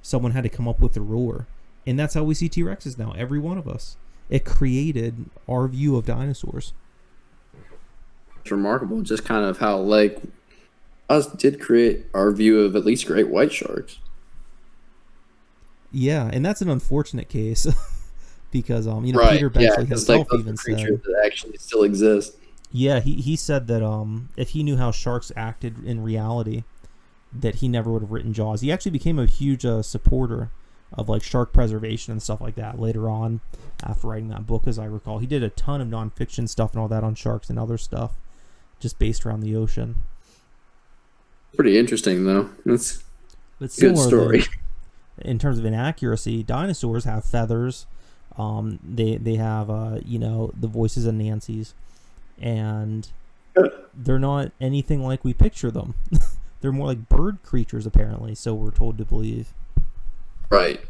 Someone had to come up with the roar, and that's how we see T-Rexes now. Every one of us. It created our view of dinosaurs. It's remarkable, just kind of how, like, us did create our view of at least great white sharks. Yeah, and that's an unfortunate case because Right. Peter Yeah, Benchley because, like, himself those even are creatures said, that actually still exist. yeah, he said that if he knew how sharks acted in reality, that he never would have written Jaws. He actually became a huge supporter of like shark preservation and stuff like that later on after writing that book, as I recall. He did a ton of nonfiction stuff and all that on sharks and other stuff just based around the ocean. Pretty interesting, though. That's But a good similarly, story. in terms of inaccuracy, dinosaurs have feathers. They have the voices of Nancy's, and they're not anything like we picture them. They're more like bird creatures, apparently, so we're told to believe. Right.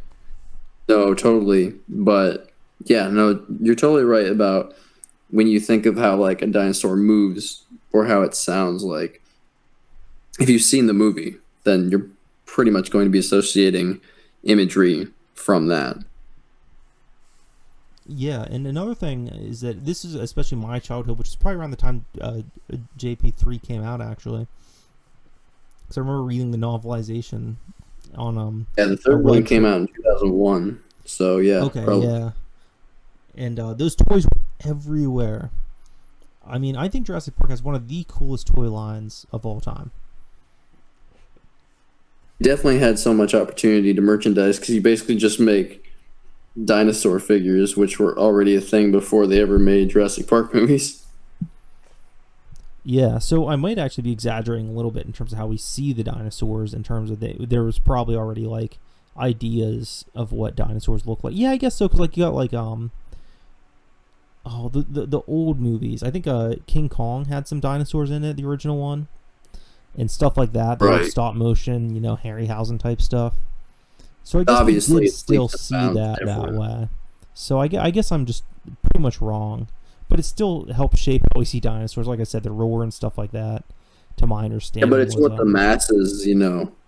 No, totally. But yeah, no, you're totally right about when you think of how, like, a dinosaur moves or how it sounds. Like, if you've seen the movie, then you're pretty much going to be associating imagery from that. Yeah, and another thing is that this is especially my childhood, which is probably around the time JP3 came out, actually. Because I remember reading the novelization on Yeah, the a third one came website. out in 2001. So yeah, Okay, probably. yeah, and those toys were everywhere. I mean, I think Jurassic Park has one of the coolest toy lines of all time. Definitely had so much opportunity to merchandise because you basically just make dinosaur figures, which were already a thing before they ever made Jurassic Park movies. Yeah, so I might actually be exaggerating a little bit in terms of how we see the dinosaurs. In terms of there was probably already like ideas of what dinosaurs look like. Yeah, I guess so. Because like you got like the old movies. I think King Kong had some dinosaurs in it, the original one, and stuff like that. They were Right. stop motion, Harryhausen type stuff. So I guess we Obviously, did it's still leaps and see bounds that different. way. So I guess I'm just pretty much wrong, but it still helps shape how we see dinosaurs. Like I said, the roar and stuff like that, to my Yeah, but understanding, it's was what the masses,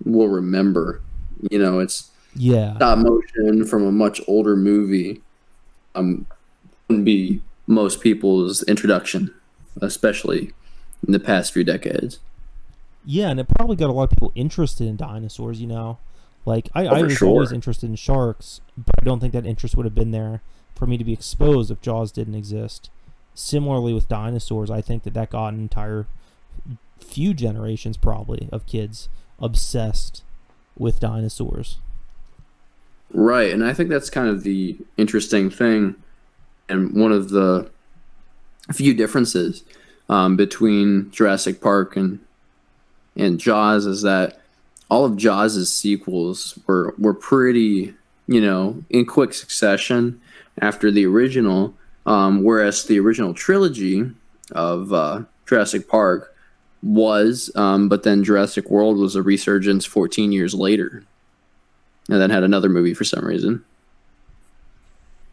will remember. It's yeah, stop motion from a much older movie. Wouldn't be most people's introduction, especially in the past few decades. yeah, and it probably got a lot of people interested in dinosaurs. Like Oh, I for was always sure. interested in sharks, but I don't think that interest would have been there for me to be exposed if Jaws didn't exist. Similarly with dinosaurs, I think that got an entire few generations probably of kids obsessed with dinosaurs. Right, and I think that's kind of the interesting thing, and one of the few differences between Jurassic Park and Jaws is that all of Jaws's sequels were pretty, in quick succession after the original, whereas the original trilogy of Jurassic Park was, but then Jurassic World was a resurgence 14 years later, and then had another movie for some reason.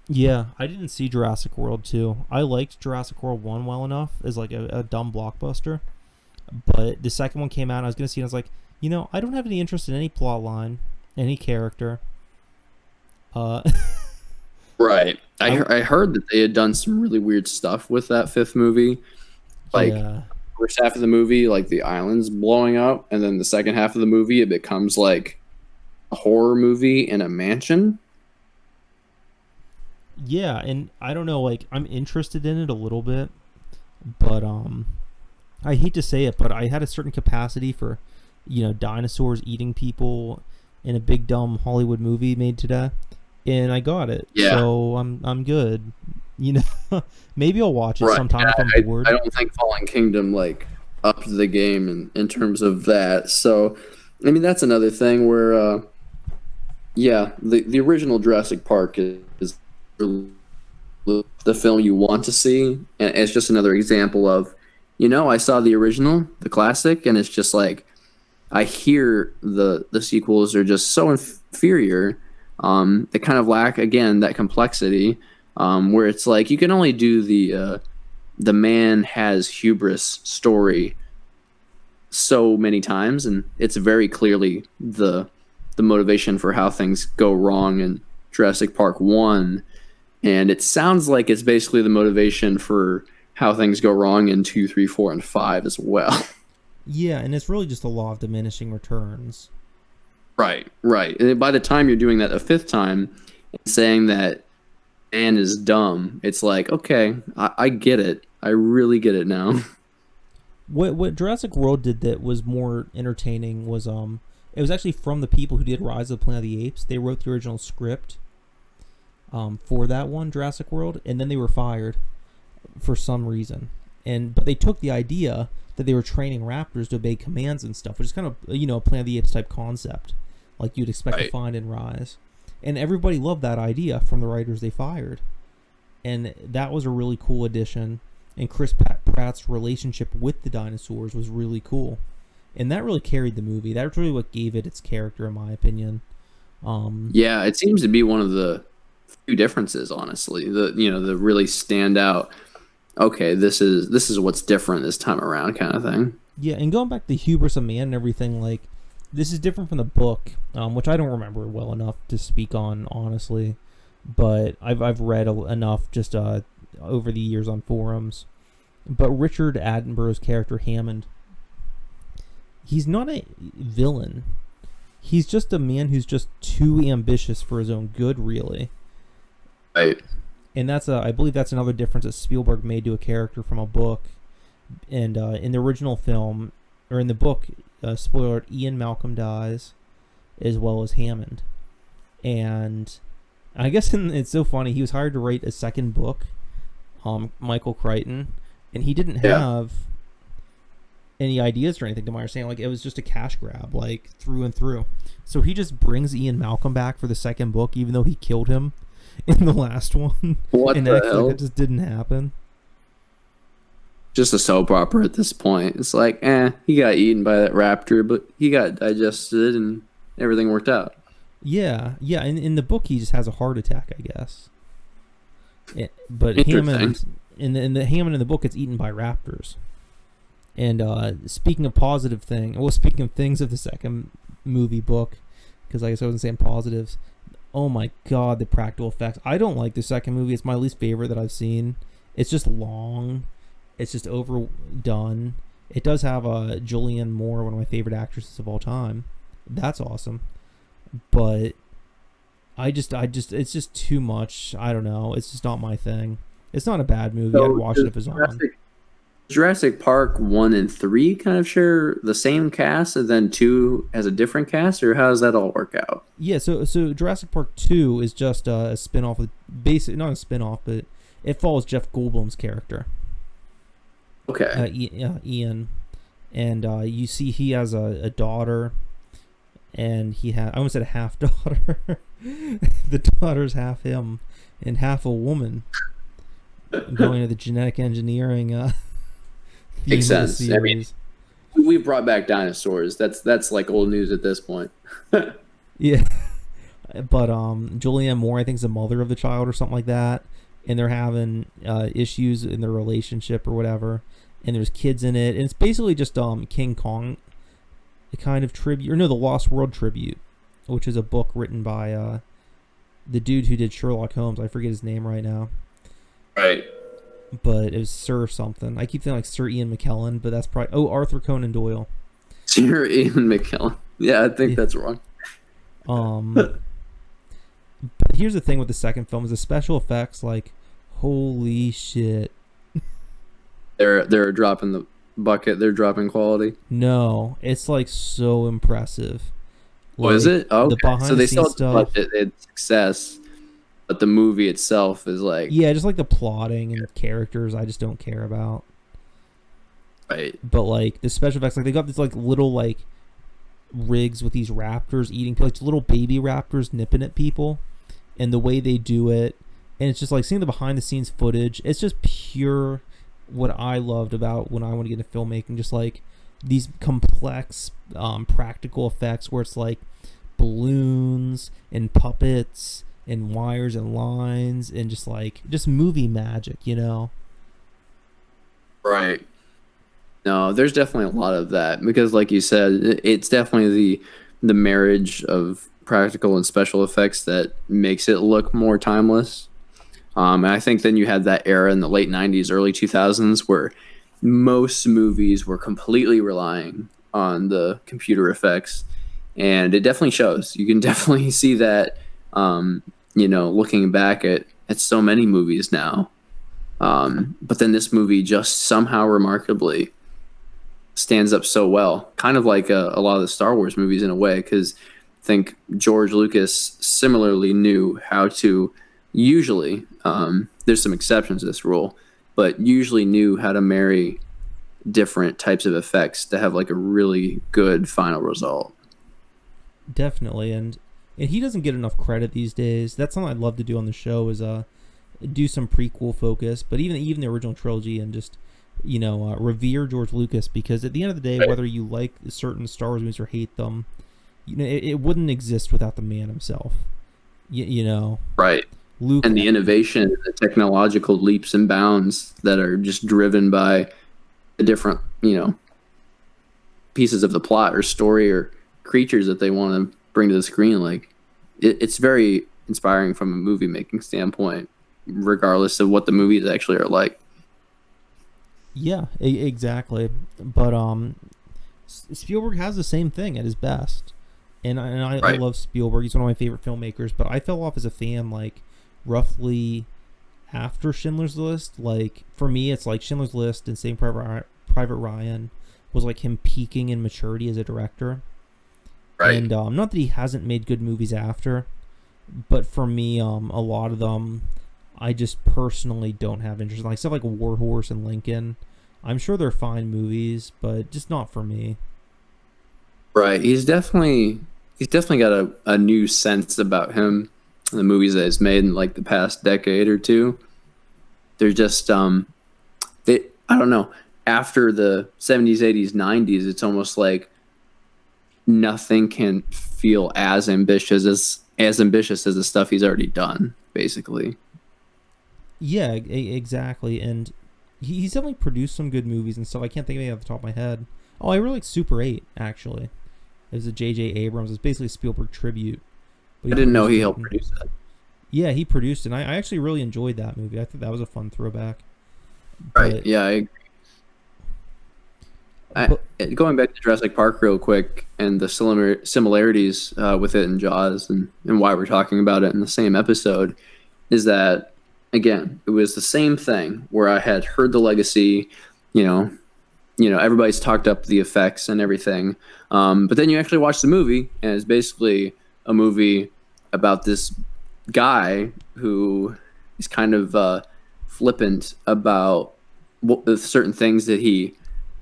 Yeah, I didn't see Jurassic World 2. I liked Jurassic World 1 well enough as like a dumb blockbuster, But the second one came out, and I was gonna see it. And I was like, I don't have any interest in any plot line, any character. Uh, Right. I I heard that they had done some really weird stuff with that fifth movie. Like, yeah, first half of the movie, like the island's blowing up, and then the second half of the movie, it becomes like a horror movie in a mansion. yeah, and I don't know. Like, I'm interested in it a little bit, but I hate to say it, but I had a certain capacity for, dinosaurs eating people in a big dumb Hollywood movie made today, and I got it. Yeah. So I'm good. Maybe I'll watch it Right. sometime Yeah, if I'm bored. I don't think Fallen Kingdom like upped the game in terms of that. So, I mean, that's another thing where, yeah, the original Jurassic Park is the film you want to see, and it's just another example of, I saw the original, the classic, and it's just like I hear the sequels are just so inferior. They kind of lack again that complexity, where it's like you can only do the man has hubris story so many times, and it's very clearly the motivation for how things go wrong in Jurassic Park 1, and it sounds like it's basically the motivation for how things go wrong in 2, 3, 4, and 5 as well. Yeah, and it's really just a law of diminishing returns. Right, right. And by the time you're doing that a fifth time and saying that man is dumb, it's like, okay, I get it. I really get it now. What Jurassic World did that was more entertaining was it was actually from the people who did Rise of the Planet of the Apes. They wrote the original script for that one, Jurassic World, and then they were fired for some reason. But they took the idea that they were training raptors to obey commands and stuff, which is kind of a Planet of the Apes type concept, like you'd expect to find in Rise. And everybody loved that idea from the writers they fired, and that was a really cool addition. And Chris Pratt's relationship with the dinosaurs was really cool, and that really carried the movie. That's really what gave it its character, in my opinion. Yeah, it seems to be one of the few differences, honestly. The really stand out. Okay, this is what's different this time around, kind of thing. Yeah, and going back to hubris of man and everything, like this is different from the book, which I don't remember well enough to speak on, honestly. But I've read enough just over the years on forums. But Richard Attenborough's character Hammond, he's not a villain. He's just a man who's just too ambitious for his own good, really. Right. And I believe that's another difference that Spielberg made to a character from a book. And in the original film, or in the book, spoiler alert, Ian Malcolm dies, as well as Hammond. And I guess it's so funny, he was hired to write a second book, Michael Crichton, and he didn't have any ideas or anything, to my understanding. Like, it was just a cash grab, like, through and through. So he just brings Ian Malcolm back for the second book, even though he killed him in the last one. What and the Like, hell? that just didn't happen. Just a soap opera at this point. It's like, he got eaten by that raptor, but he got digested and everything worked out. Yeah. In the book, he just has a heart attack, I guess. But Hammond, in the Hammond in the book, gets eaten by raptors. And speaking of speaking of things of the second movie book, because I guess I wasn't saying positives. Oh my god, the practical effects. I don't like the second movie. It's my least favorite that I've seen. It's just long. It's just overdone. It does have Julianne Moore, one of my favorite actresses of all time. That's awesome. But it's just too much. I don't know. It's just not my thing. It's not a bad movie. So I'd watch it if it's on. Jurassic Park 1 and 3 kind of share the same cast, and then 2 has a different cast, or how does that all work out? Yeah, so Jurassic Park 2 is just a spin-off of not a spin-off, but it follows Jeff Goldblum's character. Okay. Ian. And you see he has a daughter, and I almost said a half daughter. The daughter's half him and half a woman. Going to the genetic engineering Makes sense. I mean, we brought back dinosaurs. That's like old news at this point. Yeah. But Julianne Moore, I think, is the mother of the child or something like that, and they're having issues in their relationship or whatever. and there's kids in it, and it's basically just King Kong, a kind of tribute, or no, the Lost World tribute, which is a book written by the dude who did Sherlock Holmes. I forget his name right now. Right. But it was Sir something. I keep thinking like Sir Ian McKellen, but that's probably Arthur Conan Doyle. Sir Ian McKellen. Yeah, I think that's wrong. But here's the thing with the second film is the special effects, like, holy shit. They're dropping the bucket. They're dropping quality. No, it's like so impressive. What is it? Oh, the okay. So they still stuff. They had success, but the movie itself is like Yeah, just like the plotting and the characters, I just don't care about. right. But like the special effects, like they got this like little like rigs with these raptors eating, like little baby raptors nipping at people, and the way they do it, and it's just like seeing the behind the scenes footage. It's just pure what I loved about when I want to get into filmmaking, just like these complex practical effects where it's like balloons and puppets and wires and lines and just movie magic, you know? Right. No, there's definitely a lot of that because, like you said, it's definitely the marriage of practical and special effects that makes it look more timeless. And I think then you had that era in the late '90s, early 2000s, where most movies were completely relying on the computer effects, and it definitely shows. You can definitely see that, looking back at so many movies now. But then this movie just somehow remarkably stands up so well, kind of like a lot of the Star Wars movies in a way, because I think George Lucas similarly knew how to usually, there's some exceptions to this rule, but usually knew how to marry different types of effects to have like a really good final result. Definitely, and he doesn't get enough credit these days. That's something I'd love to do on the show is do some prequel focus, but even the original trilogy, and just revere George Lucas, because at the end of the day, whether you like certain Star Wars movies or hate them, it wouldn't exist without the man himself. Right. Luke and the innovation, the technological leaps and bounds that are just driven by the different, pieces of the plot or story or creatures that they want to bring to the screen. Like it's very inspiring from a movie making standpoint, regardless of what the movies actually are like. Yeah, exactly. But Spielberg has the same thing at his best, and I Right. love Spielberg. He's one of my favorite filmmakers. But I fell off as a fan like roughly after Schindler's List. Like for me, it's like Schindler's List and Saving Private Ryan was like him peaking in maturity as a director. Right. And not that he hasn't made good movies after, but for me, a lot of them I just personally don't have interest in. Like stuff like War Horse and Lincoln. I'm sure they're fine movies, but just not for me. Right. He's definitely got a new sense about him. The movies that he's made in like the past decade or two. They're just I don't know. After the 70s, 80s, 90s, it's almost like nothing can feel as ambitious as the stuff he's already done, basically. Yeah, exactly. And he's definitely produced some good movies and stuff. I can't think of any off the top of my head. Oh, I really like Super 8, actually. It was a J.J. Abrams. It's basically a Spielberg tribute. I didn't know he helped produce that. Yeah, he produced it. And I actually really enjoyed that movie. I thought that was a fun throwback. Right. But, Yeah, going back to Jurassic Park real quick and the similarities with it and Jaws and why we're talking about it in the same episode is that, again, it was the same thing where I had heard the legacy, everybody's talked up the effects and everything. But then you actually watch the movie, and it's basically a movie about this guy who is kind of flippant about the certain things that he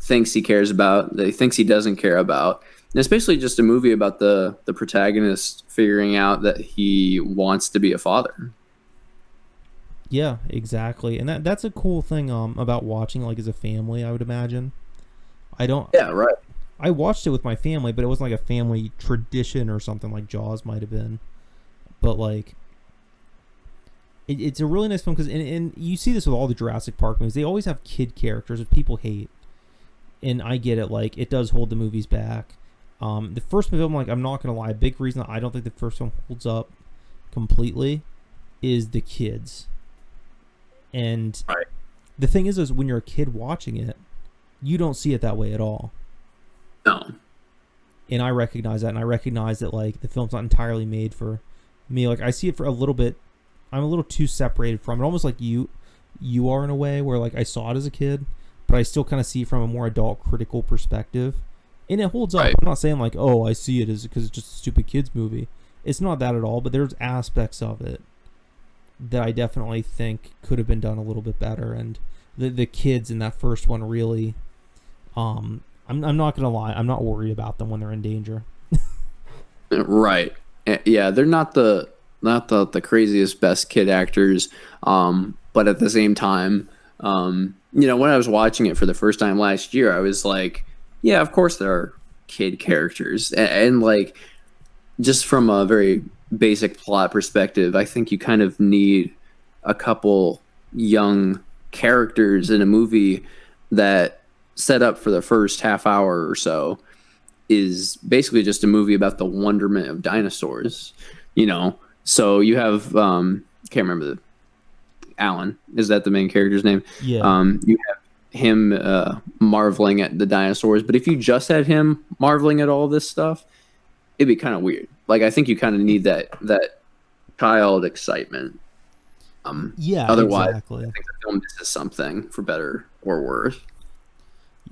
thinks he cares about, that he thinks he doesn't care about. And it's basically just a movie about the protagonist figuring out that he wants to be a father. yeah, exactly. And that's a cool thing about watching like as a family, I would imagine. Yeah, right. I watched it with my family, but it wasn't like a family tradition or something like Jaws might have been. But like it's a really nice film because and you see this with all the Jurassic Park movies. They always have kid characters that people hate, and I get it. Like it does hold the movies back. The first film, like I'm not gonna lie, a big reason I don't think the first film holds up completely is the kids. And Right. the thing is when you're a kid watching it, you don't see it that way at all. No. And I recognize that, and I recognize that like the film's not entirely made for me. Like I see it for a little bit. I'm a little too separated from it, almost like you are in a way where like I saw it as a kid, but I still kind of see it from a more adult critical perspective, and it holds up. Right. I'm not saying like, oh, I see it as because it's just a stupid kids movie. It's not that at all, but there's aspects of it that I definitely think could have been done a little bit better, and the kids in that first one really, I'm not gonna lie, I'm not worried about them when they're in danger. Right. Yeah, they're not the craziest best kid actors, but at the same time, when I was watching it for the first time last year, I was like, yeah, of course there are kid characters, and like just from a very basic plot perspective, I think you kind of need a couple young characters in a movie that set up for the first half hour or so is basically just a movie about the wonderment of dinosaurs, So you have can't remember Alan. Is that the main character's name? Yeah. You have him marveling at the dinosaurs, but if you just had him marveling at all this stuff, it'd be kind of weird. Like I think you kind of need that child excitement. Yeah. Otherwise, Exactly. I think the film misses something, for better or worse.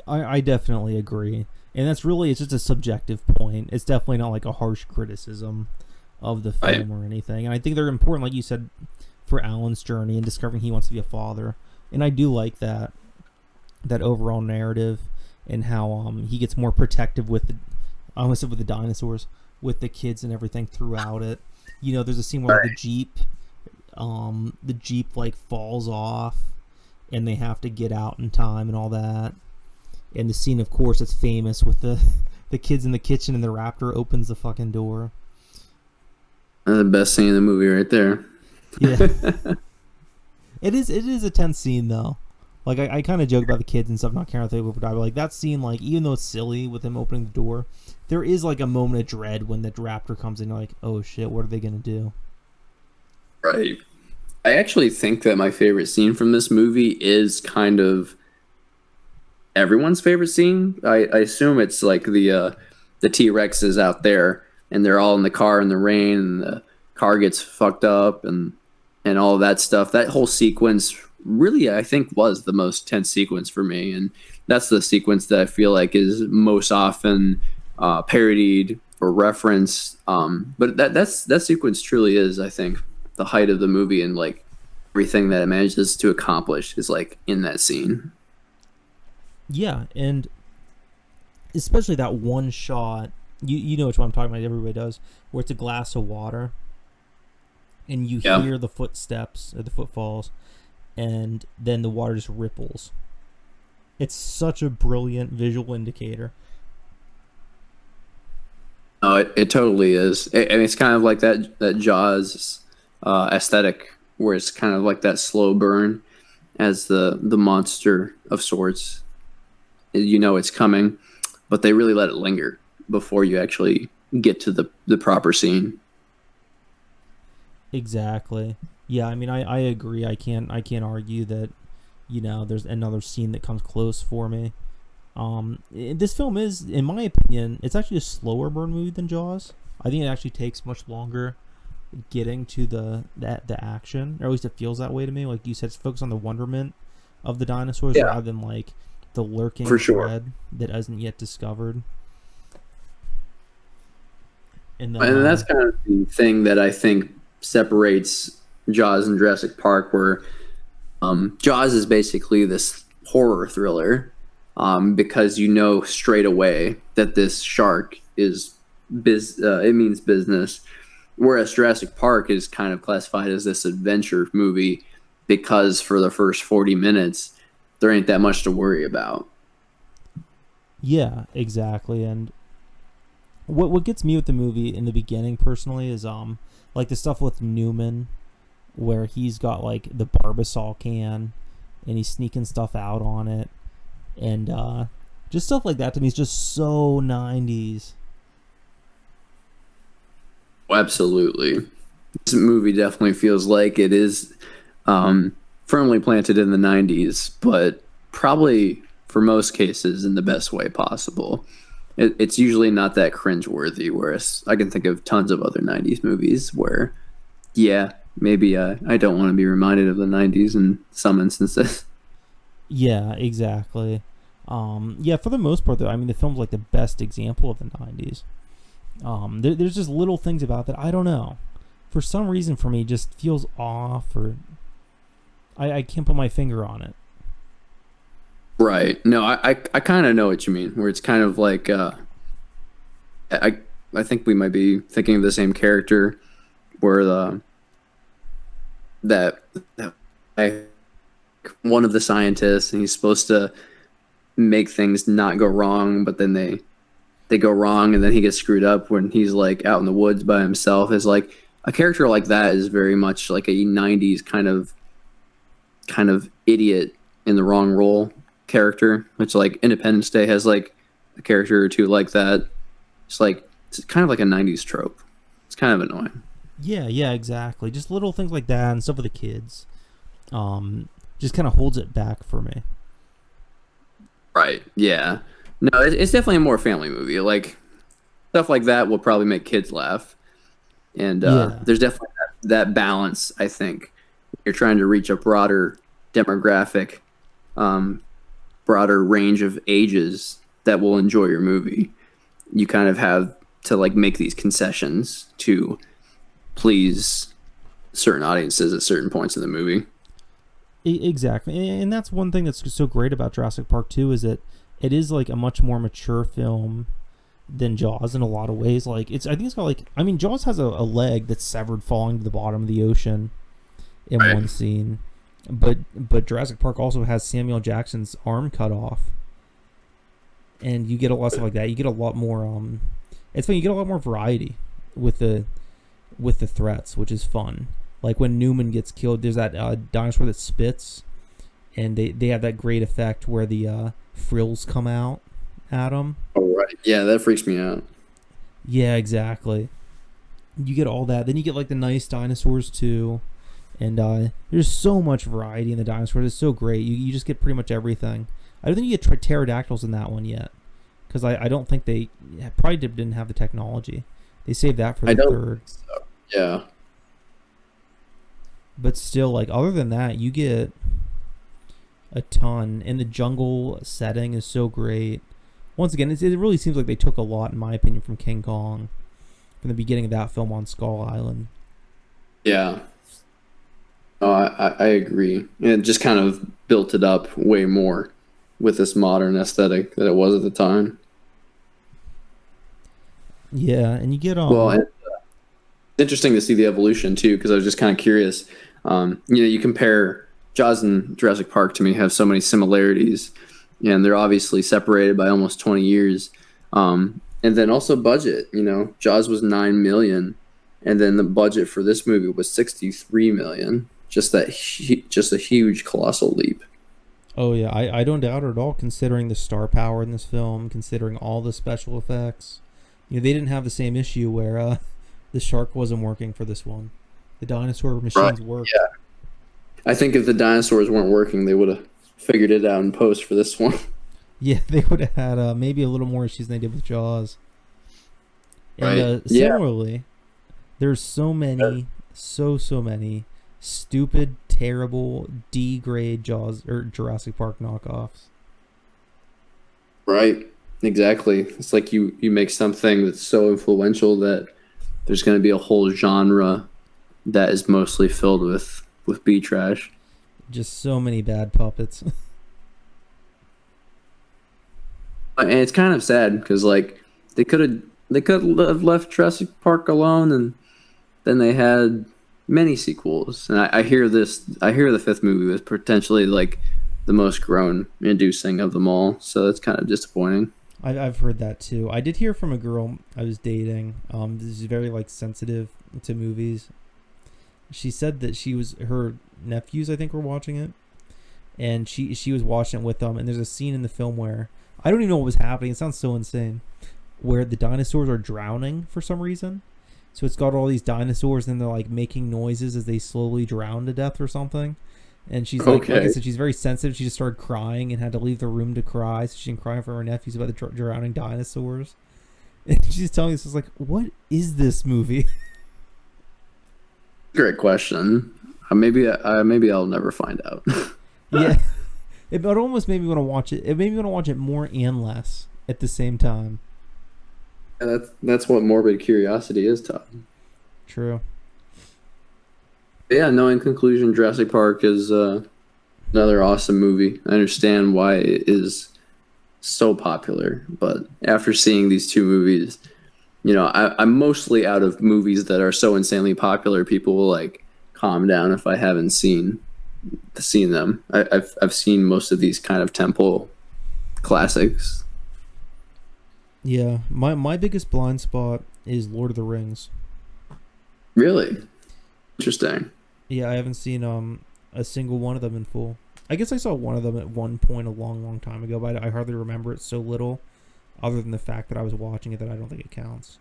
I definitely agree. And it's just a subjective point. It's definitely not like a harsh criticism of the film or anything. And I think they're important, like you said, for Alan's journey and discovering he wants to be a father. And I do like that overall narrative and how he gets more protective with with the dinosaurs, with the kids and everything throughout it. There's a scene where the Jeep like falls off and they have to get out in time and all that. And the scene, of course, it's famous with the kids in the kitchen and the raptor opens the fucking door. The best scene in the movie right there. Yeah. It is a tense scene, though. Like, I kind of joke about the kids and stuff not caring if they live or die, but like that scene, like, even though it's silly with him opening the door, there is like a moment of dread when the raptor comes in. You're like, oh shit, what are they going to do? Right. I actually think that my favorite scene from this movie is kind of everyone's favorite scene. I assume it's like the T-Rex is out there and they're all in the car in the rain and the car gets fucked up and all of that stuff. That whole sequence really, I think, was the most tense sequence for me, and that's the sequence that I feel like is most often parodied or referenced. But that sequence truly is, I think, the height of the movie, and like everything that it manages to accomplish is like in that scene. Yeah, and especially that one shot, you know which one I'm talking about, everybody does, where it's a glass of water, and you hear the footsteps, or the footfalls, and then the water just ripples. It's such a brilliant visual indicator. Oh, it totally is. And it's kind of like that Jaws aesthetic, where it's kind of like that slow burn as the monster of sorts. It's coming, but they really let it linger before you actually get to the proper scene. Exactly. Yeah, I mean, I agree. I can't argue that, there's another scene that comes close for me. This film is, in my opinion, it's actually a slower burn movie than Jaws. I think it actually takes much longer getting to the action, or at least it feels that way to me. Like you said, it's focused on the wonderment of the dinosaurs rather than like the lurking thread that isn't yet discovered. And that's kind of the thing that I think separates Jaws and Jurassic Park, where Jaws is basically this horror thriller, because straight away that this shark is it means business, whereas Jurassic Park is kind of classified as this adventure movie because for the first 40 minutes there ain't that much to worry about. Yeah, exactly. And what gets me with the movie in the beginning personally is like the stuff with Newman, where he's got like the Barbasol can and he's sneaking stuff out on it, and just stuff like that to me is just so 90s. Absolutely. This movie definitely feels like it is firmly planted in the 90s, but probably for most cases in the best way possible. It's usually not that cringeworthy, whereas I can think of tons of other 90s movies where, yeah, maybe I don't want to be reminded of the 90s in some instances. Yeah, exactly. Yeah, for the most part, though, I mean, the film's like the best example of the 90s. There's just little things about that, I don't know. For some reason, for me, just feels off, or I can't put my finger on it. Right. No, I kind of know what you mean, where it's kind of like I I think we might be thinking of the same character where that that I, one of the scientists and he's supposed to make things not go wrong, but then they go wrong and then he gets screwed up when he's like out in the woods by himself. Is like a character like that is very much like a 90s kind of idiot in the wrong role character, which like Independence Day has like a character or two like that. It's like it's kind of like a 90s trope. It's kind of annoying. Yeah, yeah, exactly. Just little things like that and stuff with the kids. Just kind of holds it back for me. Right. Yeah. No, it's definitely a more family movie. Like stuff like that will probably make kids laugh. And Yeah, there's definitely that balance, I think. You're trying to reach a broader demographic, broader range of ages that will enjoy your movie. You kind of have to like make these concessions to please certain audiences at certain points in the movie. exactly. And that's one thing that's so great about Jurassic Park 2 is that it is like a much more mature film than Jaws in a lot of ways. Like I think it's got like, I mean, Jaws has a leg that's severed falling to the bottom of the ocean in Right. one scene, but Jurassic Park also has Samuel Jackson's arm cut off, and you get a lot of stuff like that. You get a lot more. It's fun. You get a lot more variety with the threats, which is fun. Like when Newman gets killed, there's that dinosaur that spits, and they have that great effect where the frills come out at him. Oh, right. Yeah, that freaks me out. Yeah, exactly. You get all that. Then you get like the nice dinosaurs too. And there's so much variety in the dinosaurs. It's so great. You just get pretty much everything. I don't think you get pterodactyls in that one yet. Because I don't think they probably didn't have the technology. They saved that for I the don't. third. So, yeah. But still, like other than that, you get a ton. And the jungle setting is so great. Once again, it really seems like they took a lot, in my opinion, from King Kong. From the beginning of that film on Skull Island. Yeah. No, I agree. And it just kind of built it up way more with this modern aesthetic that it was at the time. Yeah, and you get Well, and it's interesting to see the evolution too, because I was just kind of curious. You compare Jaws and Jurassic Park to me have so many similarities, and they're obviously separated by almost 20 years. And then also budget. Jaws was 9 million, and then the budget for this movie was 63 million. Just a huge, colossal leap. Oh yeah, I don't doubt it at all. Considering the star power in this film, considering all the special effects, they didn't have the same issue where the shark wasn't working for this one. The dinosaur Right. machines worked. Yeah. I think if the dinosaurs weren't working, they would have figured it out in post for this one. Yeah, they would have had maybe a little more issues than they did with Jaws. And Right. Yeah. similarly, there's so many, so many stupid, terrible D-grade Jaws or Jurassic Park knockoffs. Right. Exactly. It's like you make something that's so influential that there's going to be a whole genre that is mostly filled with B trash. Just so many bad puppets. And it's kind of sad because like they could have left Jurassic Park alone, and then they had many sequels. And I hear the fifth movie was potentially like the most groan inducing of them all. So that's kind of disappointing. I've heard that too. I did hear from a girl I was dating. This is very like sensitive to movies, She said that her nephews, I think, were watching it, and she was watching it with them. And there's a scene in the film where I don't even know what was happening. It sounds so insane, where the dinosaurs are drowning for some reason. So it's got all these dinosaurs and they're like making noises as they slowly drown to death or something. And she's like I Okay. said, she's very sensitive. She just started crying and had to leave the room to cry. So she didn't cry for her nephews about the drowning dinosaurs. And she's telling us, like, what is this movie? Great question. Maybe I'll never find out. Yeah, it almost made me want to watch it. It made me want to watch it more and less at the same time. That's what morbid curiosity is, Todd. True. Yeah, no, in conclusion, Jurassic Park is another awesome movie. I understand why it is so popular, but after seeing these two movies, I'm mostly out of movies that are so insanely popular. People will like calm down if I haven't seen them. I've seen most of these kind of temple classics. Yeah, my biggest blind spot is Lord of the Rings. Really interesting. Yeah, I haven't seen a single one of them in full. I guess I saw one of them at one point a long, long time ago, but I hardly remember it so little, other than the fact that I was watching it that I don't think it counts.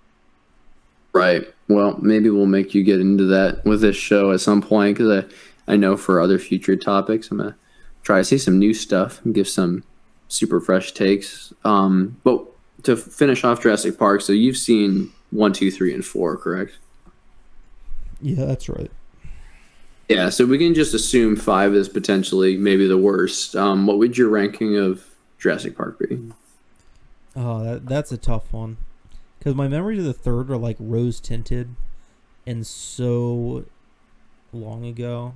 Right. Well, maybe we'll make you get into that with this show at some point because I know for other future topics, I'm going to try to see some new stuff and give some super fresh takes. But to finish off Jurassic Park, so you've seen 1, 2, 3, and 4, correct? Yeah, that's right. Yeah, so we can just assume 5 is potentially maybe the worst. What would your ranking of Jurassic Park be? Oh, that's a tough one. Because my memories of the third are like rose tinted and so long ago.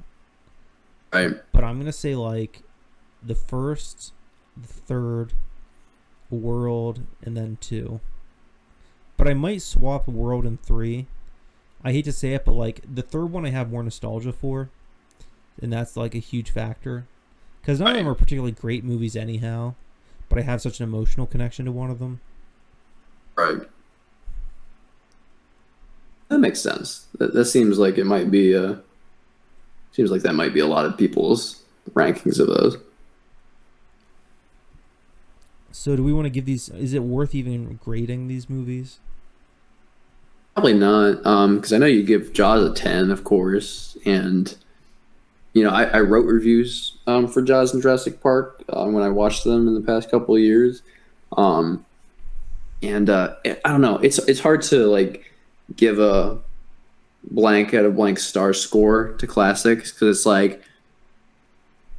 Right. But I'm going to say like the first, the third, World, and then 2. But I might swap World and 3. I hate to say it, but like the third one I have more nostalgia for. And that's like a huge factor. Because none of them are particularly great movies anyhow. But I have such an emotional connection to one of them. Right. That makes sense. That seems like it might be seems like that might be a lot of people's rankings of those. So do we want to give these? Is it worth even grading these movies? Probably not, because I know you give Jaws a 10, of course, and I wrote reviews for Jaws and Jurassic Park when I watched them in the past couple of years, um, and I don't know, it's hard to like give a blank out of blank star score to classics because it's like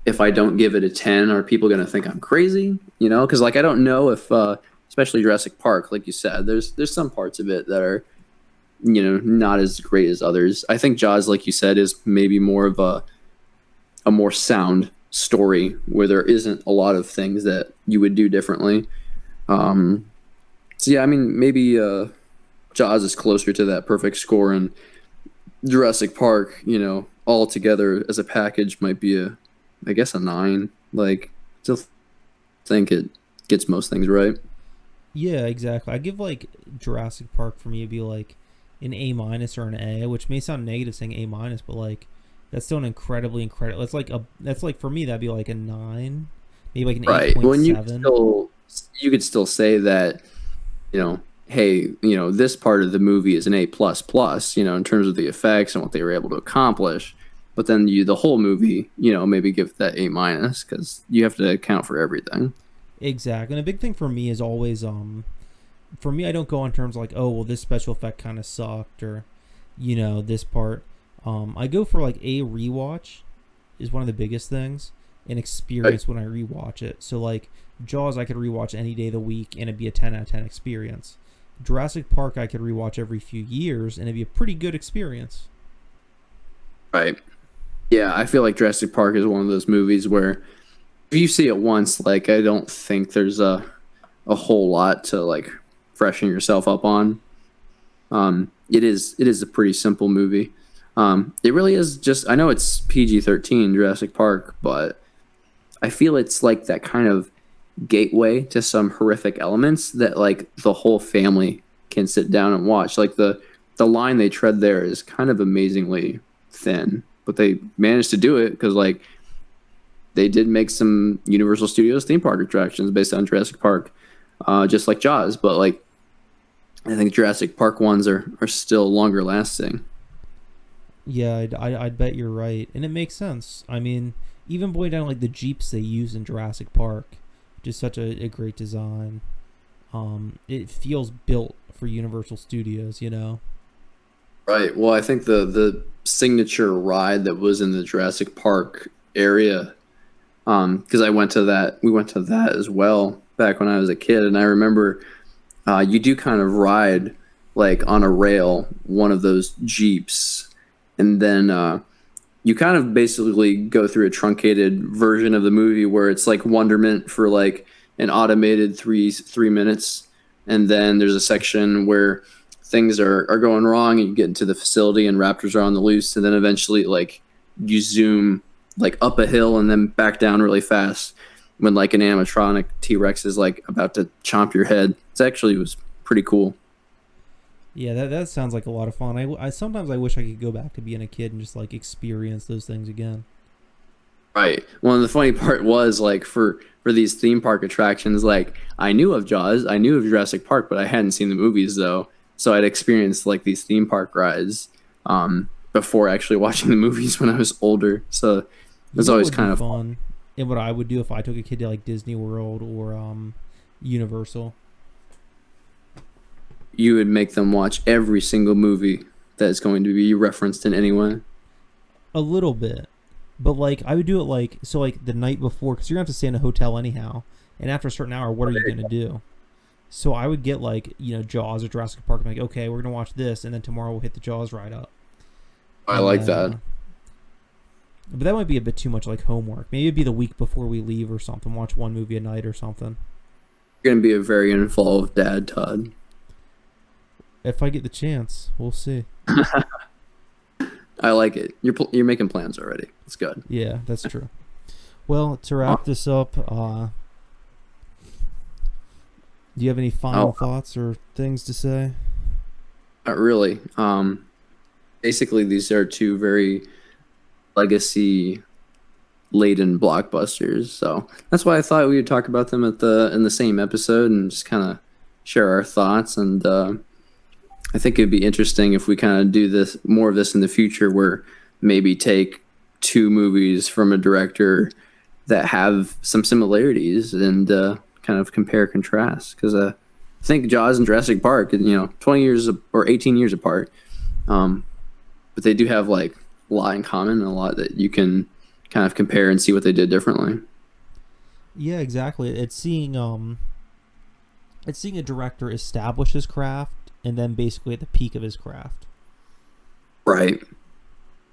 if I don't give it a 10, are people going to think I'm crazy? Because like I don't know if, especially Jurassic Park, like you said, there's some parts of it that are not as great as others. I think Jaws, like you said, is maybe more of a more sound story where there isn't a lot of things that you would do differently. So yeah, I mean maybe Jaws is closer to that perfect score, and Jurassic Park, all together as a package might be I guess a 9. Like, still think it gets most things right. Yeah, exactly. I give like Jurassic Park for me to be like an A minus or an A, which may sound negative saying A minus, but like that's still an incredibly incredible. That's like for me that'd be like a 9, maybe like an Right. When 8.7. you could still say that, hey, this part of the movie is an A plus plus, in terms of the effects and what they were able to accomplish. But then the whole movie, maybe give that A minus because you have to account for everything. Exactly. And a big thing for me is always for me I don't go on terms like, oh well this special effect kind of sucked or this part. I go for like a rewatch is one of the biggest things, and experience when I rewatch it. So like Jaws I could rewatch any day of the week and it'd be a 10 out of 10 experience. Jurassic Park I could rewatch every few years and it'd be a pretty good experience. Right. Yeah, I feel like Jurassic Park is one of those movies where if you see it once, like I don't think there's a whole lot to like freshen yourself up on. It is a pretty simple movie. It really is just I know it's PG-13 Jurassic Park, but I feel it's like that kind of gateway to some horrific elements that like the whole family can sit down and watch. Like the line they tread there is kind of amazingly thin, but they managed to do it because like they did make some Universal Studios theme park attractions based on Jurassic Park, just like Jaws. But like I think Jurassic Park ones are still longer lasting. Yeah, I'd bet you're right, and it makes sense. I mean, even going down like the Jeeps they use in Jurassic Park, just such a great design. It feels built for Universal Studios, you know. Right. Well, I think the signature ride that was in the Jurassic Park area, because I went to that, we went to that as well back when I was a kid, and I remember you do kind of ride like on a rail one of those Jeeps, and then you kind of basically go through a truncated version of the movie where it's like wonderment for like an automated three minutes, and then there's a section where things are going wrong and you get into the facility and raptors are on the loose, and then eventually like you zoom like up a hill and then back down really fast when like an animatronic T-Rex is like about to chomp your head. It was pretty cool. Yeah, that sounds like a lot of fun. I sometimes I wish I could go back to being a kid and just like experience those things again. Right. Well, and the funny part was like for these theme park attractions, like I knew of Jaws, I knew of Jurassic Park, but I hadn't seen the movies though. So I'd experienced like these theme park rides before actually watching the movies when I was older. So it was always kind of fun. And what I would do if I took a kid to like Disney World or Universal. You would make them watch every single movie that is going to be referenced in any way. A little bit. But like I would do it like so like the night before, because you're gonna have to stay in a hotel anyhow, and after a certain hour what are you gonna do? So I would get like, you know, Jaws or Jurassic Park. I'm like, okay, we're gonna watch this, and then tomorrow we'll hit the Jaws ride up. I like that. But that might be a bit too much like homework. Maybe it'd be the week before we leave or something. Watch one movie a night or something. You're gonna be a very involved dad, Todd. If I get the chance, we'll see. I like it. You're making plans already. It's good. Yeah, that's true. Well, to wrap this up, do you have any final thoughts or things to say? Not really. Basically, these are two very legacy laden blockbusters, so that's why I thought we would talk about them in the same episode and just kind of share our thoughts. And I think it'd be interesting if we kind of do this more of this in the future, where maybe take two movies from a director that have some similarities and kind of compare contrast. Because I think Jaws and Jurassic Park, 20 years or 18 years apart, but they do have like a lot in common and a lot that you can kind of compare and see what they did differently. Yeah, exactly. It's seeing a director establish his craft and then basically at the peak of his craft. Right.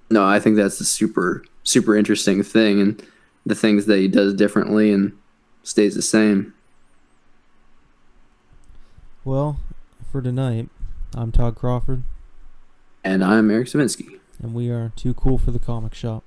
No, I think that's a super, super interesting thing, and the things that he does differently and stays the same. Well, for tonight, I'm Todd Crawford. And I'm Eric Savinsky. And we are too cool for the comic shop.